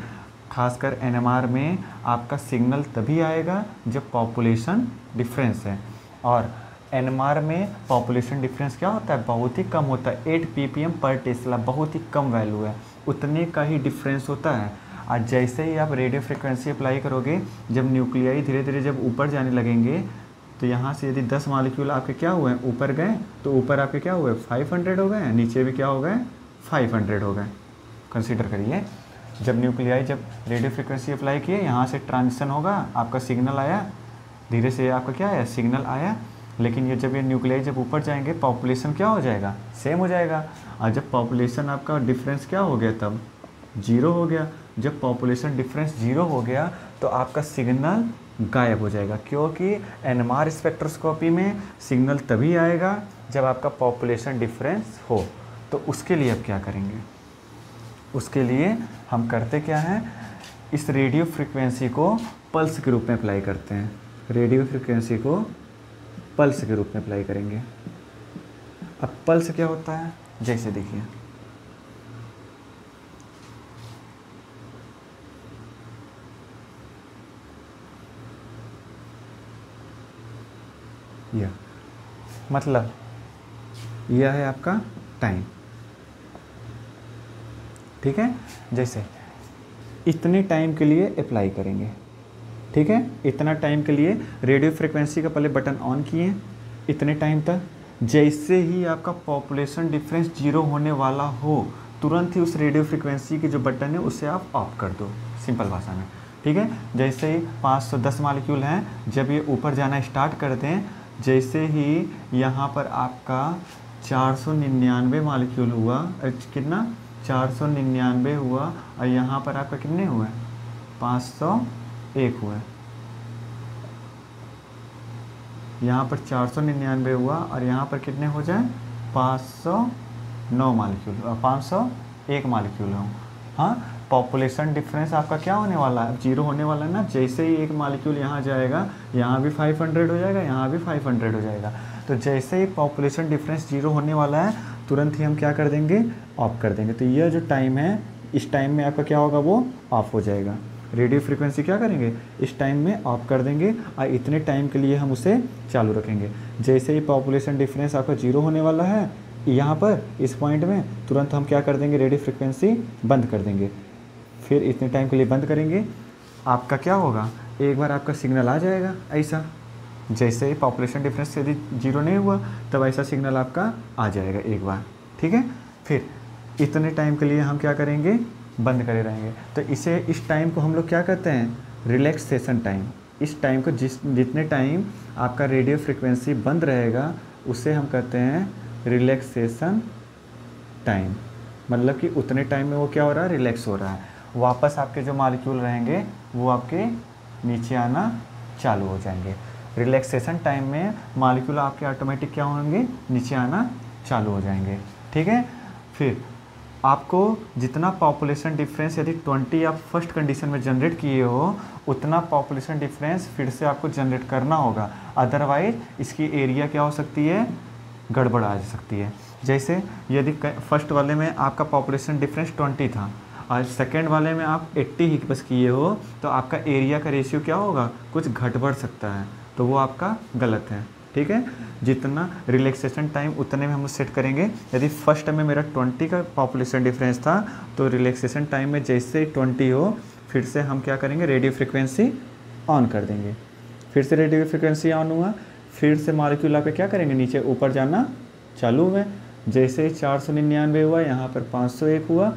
खासकर एनएमआर में आपका सिग्नल तभी आएगा जब पॉपुलेशन डिफरेंस है। और एनएमआर में पॉपुलेशन डिफरेंस क्या होता है, बहुत ही कम होता है, 8 ppm पर टेस्ला, बहुत ही कम वैल्यू है, उतने का ही डिफरेंस होता है। आज जैसे ही आप रेडियो फ्रिक्वेंसी अप्लाई करोगे, जब न्यूक्लियाई धीरे धीरे जब ऊपर जाने लगेंगे, तो यहाँ से यदि 10 मॉलिक्यूल आपके क्या हुए ऊपर गए, तो ऊपर आपके क्या हुए 500 हो गए, नीचे भी क्या हो गए 500 हो गए। कंसीडर करिए, जब न्यूक्लियाई जब रेडियो फ्रिक्वेंसी अप्लाई किए, यहाँ से ट्रांजिशन होगा, आपका सिग्नल आया, धीरे से आपका क्या आया सिग्नल आया, लेकिन ये जब ये न्यूक्लियाई जब ऊपर जाएंगे पॉपुलेशन क्या हो जाएगा सेम हो जाएगा। और जब पॉपुलेशन आपका डिफरेंस क्या हो गया तब 0 हो गया। जब पॉपुलेशन डिफरेंस 0 हो गया तो आपका सिग्नल गायब हो जाएगा, क्योंकि एनएमआर स्पेक्ट्रोस्कोपी में सिग्नल तभी आएगा जब आपका पॉपुलेशन डिफरेंस हो। तो उसके लिए अब क्या करेंगे, उसके लिए हम करते क्या हैं, इस रेडियो फ्रिक्वेंसी को पल्स के रूप में अप्लाई करते हैं। रेडियो फ्रिक्वेंसी को पल्स के रूप में अप्लाई करेंगे। अब पल्स क्या होता है, जैसे देखिए यह मतलब यह है आपका टाइम, ठीक है। जैसे इतने टाइम के लिए अप्लाई करेंगे, ठीक है, इतना टाइम के लिए रेडियो फ्रिक्वेंसी का पहले बटन ऑन किए, इतने टाइम तक। जैसे ही आपका पॉपुलेशन डिफरेंस 0 होने वाला हो, तुरंत ही उस रेडियो फ्रिक्वेंसी की जो बटन है उसे आप ऑफ कर दो, सिंपल भाषा में, ठीक है। जैसे ही 510 मॉलिक्यूल हैं, जब ये ऊपर जाना स्टार्ट कर दें, जैसे ही यहाँ पर आपका 499 मॉलिक्यूल हुआ, कितना 499 हुआ, और यहाँ पर आपका कितने हुए 501 हुए, यहाँ पर 499 हुआ, और यहाँ पर कितने हो जाए 509 मॉलिक्यूल, 501 मॉलिक्यूल हो। हाँ, पॉपुलेशन डिफरेंस आपका क्या होने वाला है, 0 होने वाला है ना। जैसे ही एक मॉलिक्यूल यहाँ जाएगा, यहाँ भी 500 हो जाएगा, यहाँ भी 500 हो जाएगा। तो जैसे ही पॉपुलेशन डिफरेंस 0 होने वाला है, तुरंत ही हम क्या कर देंगे, ऑफ कर देंगे। तो यह जो टाइम है, इस टाइम में आपका क्या होगा, वो ऑफ हो जाएगा। रेडियो फ्रिक्वेंसी क्या करेंगे, इस टाइम में ऑफ कर देंगे, और इतने टाइम के लिए हम उसे चालू रखेंगे। जैसे ही पॉपुलेशन डिफरेंस आपका 0 होने वाला है, यहाँ पर इस पॉइंट में तुरंत हम क्या कर देंगे, रेडियो फ्रिक्वेंसी बंद कर देंगे। फिर इतने टाइम के लिए बंद करेंगे, आपका क्या होगा, एक बार आपका सिग्नल आ जाएगा ऐसा। जैसे ही पॉपुलेशन डिफरेंस यदि 0 नहीं हुआ, तब ऐसा सिग्नल आपका आ जाएगा एक बार, ठीक है। फिर इतने टाइम के लिए हम क्या करेंगे, बंद करे रहेंगे। तो इस टाइम को हम लोग क्या कहते हैं, रिलैक्सेशन टाइम। इस टाइम को जितने टाइम आपका रेडियो फ्रिक्वेंसी बंद रहेगा, उसे हम कहते हैं रिलैक्सेशन टाइम। मतलब कि उतने टाइम में वो क्या हो रहा है, रिलैक्स हो रहा है। वापस आपके जो मॉलिक्यूल रहेंगे वो आपके नीचे आना चालू हो जाएंगे। रिलैक्सेशन टाइम में मॉलिक्यूल आपके ऑटोमेटिक क्या होंगे, नीचे आना चालू हो जाएंगे, ठीक है। फिर आपको जितना पॉपुलेशन डिफरेंस यदि 20 आप फर्स्ट कंडीशन में जनरेट किए हो, उतना पॉपुलेशन डिफरेंस फिर से आपको जनरेट करना होगा, अदरवाइज इसकी एरिया क्या हो सकती है, गड़बड़ आ सकती है। जैसे यदि फर्स्ट वाले में आपका पॉपुलेशन डिफरेंस 20 था, और सेकेंड वाले में आप 80 ही बस किए हो, तो आपका एरिया का रेशियो क्या होगा, कुछ घट बढ़ सकता है, तो वो आपका गलत है, ठीक है। जितना रिलैक्सेशन टाइम उतने में हम सेट करेंगे। यदि फर्स्ट में मेरा 20 का पॉपुलेशन डिफरेंस था, तो रिलैक्सेशन टाइम में जैसे 20 हो, फिर से हम क्या करेंगे, रेडियो फ्रिक्वेंसी ऑन कर देंगे। फिर से रेडियो फ्रिक्वेंसी ऑन हुआ, फिर से मॉलिक्यूल आपके क्या करेंगे, नीचे ऊपर जाना चालू हुए। जैसे ही 499 हुआ, यहाँ पर 501 हुआ,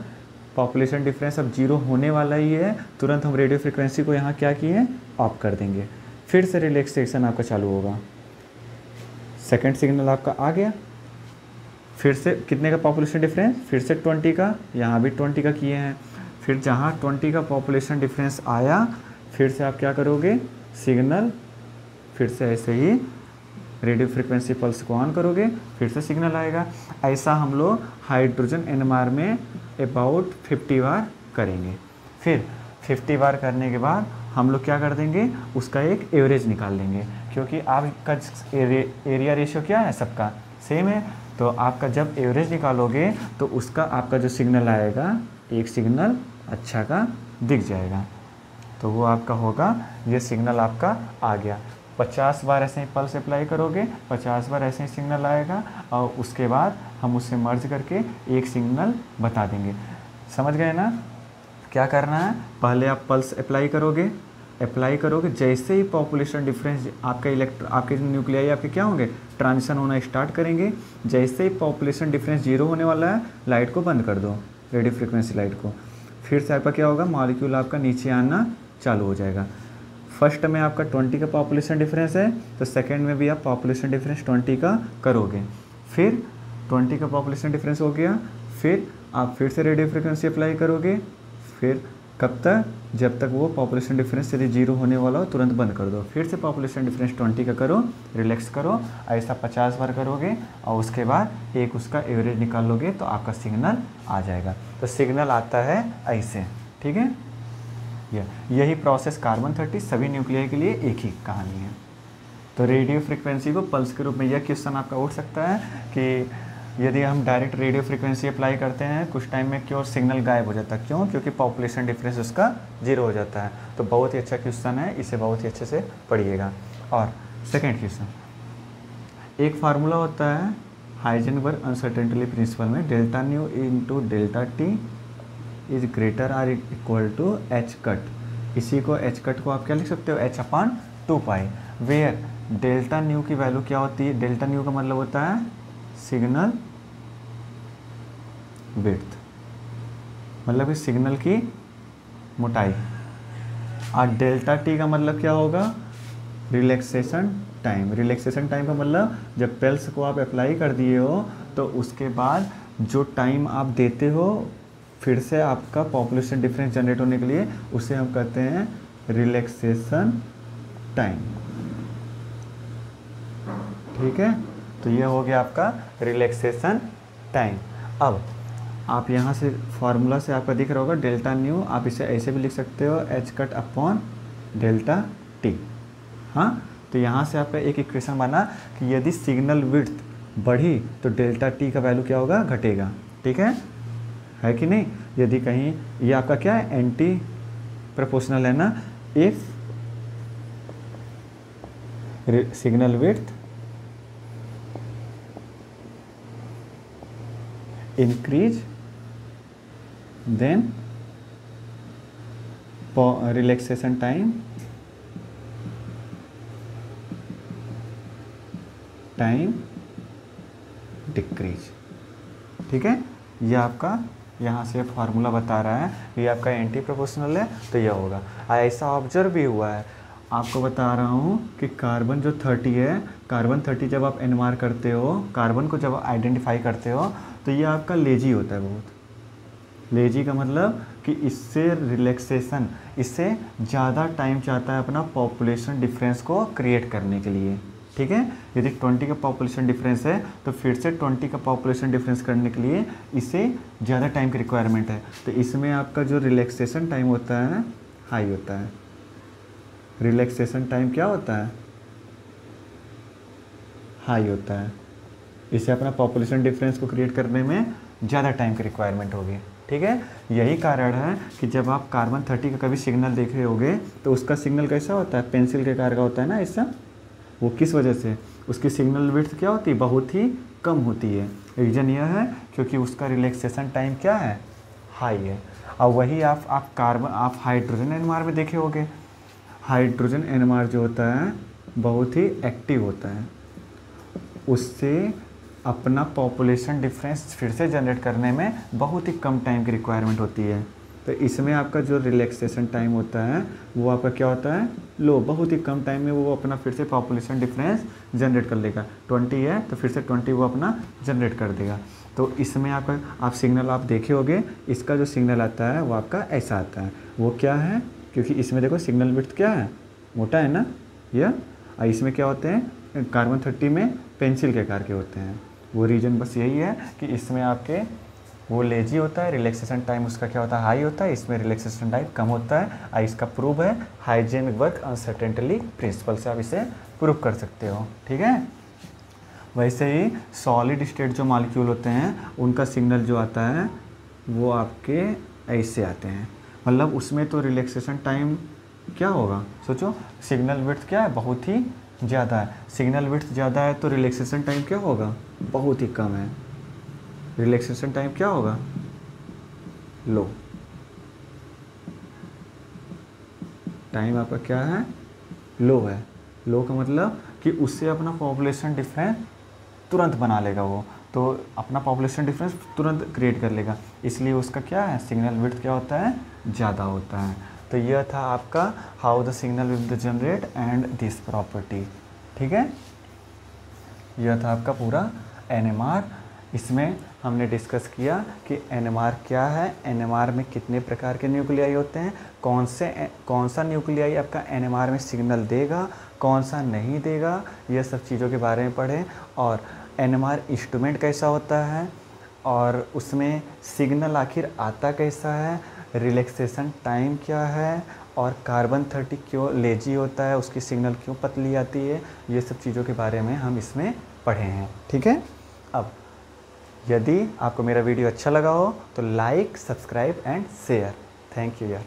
पॉपुलेशन डिफरेंस अब 0 होने वाला ही है, तुरंत हम रेडियो फ्रिक्वेंसी को यहाँ क्या किए, ऑफ कर देंगे। फिर से रिलैक्सेशन आपका चालू होगा, सेकंड सिग्नल आपका आ गया। फिर से कितने का पॉपुलेशन डिफरेंस, फिर से 20 का, यहाँ भी 20 का किए हैं। फिर जहाँ 20 का पॉपुलेशन डिफरेंस आया, फिर से आप क्या करोगे, सिग्नल फिर से ऐसे ही रेडियो फ्रिक्वेंसी पल्स को ऑन करोगे, फिर से सिग्नल आएगा। ऐसा हम लोग हाइड्रोजन एनएमआर में अबाउट 50 बार करेंगे। फिर 50 बार करने के बाद हम लोग क्या कर देंगे, उसका एक एवरेज निकाल लेंगे, क्योंकि आपका एरिया रेशियो क्या है, सबका सेम है। तो आपका जब एवरेज निकालोगे, तो उसका आपका जो सिग्नल आएगा, एक सिग्नल अच्छा का दिख जाएगा, तो वो आपका होगा, ये सिग्नल आपका आ गया। 50 बार ऐसे ही पल्स अप्लाई करोगे, 50 बार ऐसे ही सिग्नल आएगा, और उसके बाद हम उसे मर्ज करके एक सिग्नल बता देंगे। समझ गए ना क्या करना है, पहले आप पल्स अप्लाई करोगे, जैसे ही पॉपुलेशन डिफरेंस आपके न्यूक्लियाई आपके क्या होंगे, ट्रांजिशन होना स्टार्ट करेंगे। जैसे ही पॉपुलेशन डिफरेंस 0 होने वाला है, लाइट को बंद कर दो, रेडियो फ्रिक्वेंसी लाइट को। फिर से आपका क्या होगा, मॉलिक्यूल आपका नीचे आना चालू हो जाएगा। फर्स्ट में आपका 20 का पॉपुलेशन डिफरेंस है, तो सेकेंड में भी आप पॉपुलेशन डिफरेंस 20 का करोगे। फिर 20 का पॉपुलेशन डिफरेंस हो गया, फिर आप फिर से रेडियो फ्रिक्वेंसी अप्लाई करोगे। फिर कब तक, जब तक वो पॉपुलेशन डिफरेंस यदि 0 होने वाला हो तुरंत बंद कर दो। फिर से पॉपुलेशन डिफरेंस 20 का करो, रिलैक्स करो, ऐसा 50 बार करोगे और उसके बाद एक उसका एवरेज निकालोगे तो आपका सिग्नल आ जाएगा। तो सिग्नल आता है ऐसे, ठीक है। यही प्रोसेस कार्बन 30 सभी न्यूक्लियाई के लिए एक ही कहानी है। तो रेडियो फ्रिक्वेंसी को पल्स के रूप में, यह क्वेश्चन आपका उठ सकता है कि यदि हम डायरेक्ट रेडियो फ्रिक्वेंसी अप्लाई करते हैं कुछ टाइम में क्यों सिग्नल गायब हो जाता है, क्यों, क्योंकि पॉपुलेशन डिफरेंस उसका 0 हो जाता है। तो बहुत ही अच्छा क्वेश्चन है, इसे बहुत ही अच्छे से पढ़िएगा। और सेकेंड क्वेश्चन, एक फार्मूला होता है हाइजेनबर्ग अनसर्टेनिटी प्रिंसिपल में, delta nu into delta t is greater or equal to h cut. इसी को एच कट को आप क्या लिख सकते हो, h upon 2 pi, where delta nu की वैल्यू क्या होती है, डेल्टा न्यू का मतलब होता है सिग्नल विड्थ, मतलब कि सिग्नल की मोटाई। और डेल्टा टी का मतलब क्या होगा, रिलैक्सेशन टाइम। रिलैक्सेशन टाइम का मतलब जब पल्स को आप अप्लाई कर दिए हो तो उसके बाद जो टाइम आप देते हो फिर से आपका पॉपुलेशन डिफरेंस जनरेट होने के लिए, उसे हम कहते हैं रिलैक्सेशन टाइम, ठीक है। तो ये हो गया आपका रिलैक्सेशन टाइम। अब आप यहाँ से फार्मूला से आपका दिख रहा होगा डेल्टा न्यू, आप इसे ऐसे भी लिख सकते हो H cut upon delta T. हाँ, तो यहाँ से आपका एक इक्वेशन बना कि यदि सिग्नल विड्थ बढ़ी तो डेल्टा टी का वैल्यू क्या होगा, घटेगा, ठीक है कि नहीं। यदि कहीं ये आपका क्या है, एंटी प्रोपोर्शनल है ना, if signal width increase then relaxation time decrease, ठीक है। ये आपका यहाँ से फार्मूला बता रहा है, ये आपका एंटी प्रोपोर्शनल है तो यह होगा। ऐसा ऑब्जर्व भी हुआ है, आपको बता रहा हूँ कि कार्बन जो 30 है, कार्बन 30 जब आप एनमार करते हो, कार्बन को जब आइडेंटिफाई करते हो तो ये आपका लेजी होता है, बहुत लेजी का मतलब कि इससे रिलैक्सेशन, इससे ज़्यादा टाइम चाहता है अपना पॉपुलेशन डिफरेंस को क्रिएट करने के लिए, ठीक है। यदि 20 का पॉपुलेशन डिफरेंस है तो फिर से 20 का पॉपुलेशन डिफरेंस करने के लिए इसे ज़्यादा टाइम की रिक्वायरमेंट है। तो इसमें आपका जो रिलैक्सेशन टाइम होता है हाई होता है। रिलैक्सेशन टाइम क्या होता है, हाई होता है। इसे अपना पॉपुलेशन डिफरेंस को क्रिएट करने में ज़्यादा टाइम की रिक्वायरमेंट होगी, ठीक है। यही कारण है कि जब आप कार्बन 30 का कभी सिग्नल देख रहे होगे तो उसका सिग्नल कैसा होता है, पेंसिल के आकार का होता है ना ऐसा। वो किस वजह से, उसकी सिग्नल विड्थ क्या होती है, बहुत ही कम होती है। रीज़न यह है क्योंकि उसका रिलैक्सेशन टाइम क्या है, हाई है। और वही आप हाइड्रोजन एनएमआर में देखे होगे, हाइड्रोजन एनएमआर जो होता है बहुत ही एक्टिव होता है, उससे अपना पॉपुलेशन डिफरेंस फिर से जनरेट करने में बहुत ही कम टाइम की रिक्वायरमेंट होती है। तो इसमें आपका जो रिलैक्सेशन टाइम होता है वो आपका क्या होता है, लो, बहुत ही कम टाइम में वो अपना फिर से पॉपुलेशन डिफरेंस जनरेट कर लेगा। 20 है तो फिर से 20 वो अपना जनरेट कर देगा। तो इसमें आपका आप सिग्नल आप देखे होगे, इसका जो सिग्नल आता है वो आपका ऐसा आता है। वो क्या है, क्योंकि इसमें देखो सिग्नल विड्थ क्या है, मोटा है ना यह, और इसमें क्या होते हैं, कार्बन 30 में पेंसिल के आकार के होते हैं। वो रीजन बस यही है कि इसमें आपके वो लेजी होता है, रिलैक्सेशन टाइम उसका क्या होता है, हाई होता है, इसमें रिलैक्सेशन टाइम कम होता है। और इसका प्रूव है हाइजेनबर्ग अनसर्टेनिटी प्रिंसिपल से आप इसे प्रूव कर सकते हो, ठीक है। वैसे ही सॉलिड स्टेट जो मॉलिक्यूल होते हैं उनका सिग्नल जो आता है वो आपके ऐसे आते हैं, मतलब उसमें तो रिलैक्सेशन टाइम क्या होगा, सोचो सिग्नल विड्थ क्या है, बहुत ही ज़्यादा है। सिग्नल विड्थ ज़्यादा है तो रिलैक्सेशन टाइम क्या होगा, बहुत ही कम है। रिलैक्सेशन टाइम क्या होगा, लो, टाइम आपका क्या है, लो है। लो का मतलब कि उससे अपना पॉपुलेशन डिफरेंस तुरंत बना लेगा वो, तो अपना पॉपुलेशन डिफरेंस तुरंत क्रिएट कर लेगा, इसलिए उसका क्या है, सिग्नल विड्थ क्या होता है, ज़्यादा होता है। तो यह था आपका how the signal will generate and this property. ठीक है, यह था आपका पूरा एनएमआर। इसमें हमने डिस्कस किया कि एनएमआर क्या है, एनएमआर में कितने प्रकार के न्यूक्लियाई होते हैं, कौन सा न्यूक्लियाई आपका एनएमआर में सिग्नल देगा, कौन सा नहीं देगा, यह सब चीज़ों के बारे में पढ़ें। और एनएमआर इंस्ट्रूमेंट कैसा होता है और उसमें सिग्नल आखिर आता कैसा है, रिलैक्सेशन टाइम क्या है, और कार्बन 30 क्यों लेजी होता है, उसकी सिग्नल क्यों पतली आती है, ये सब चीज़ों के बारे में हम इसमें पढ़े हैं। ठीक है, अब यदि आपको मेरा वीडियो अच्छा लगा हो तो like, subscribe and share. Thank you यार।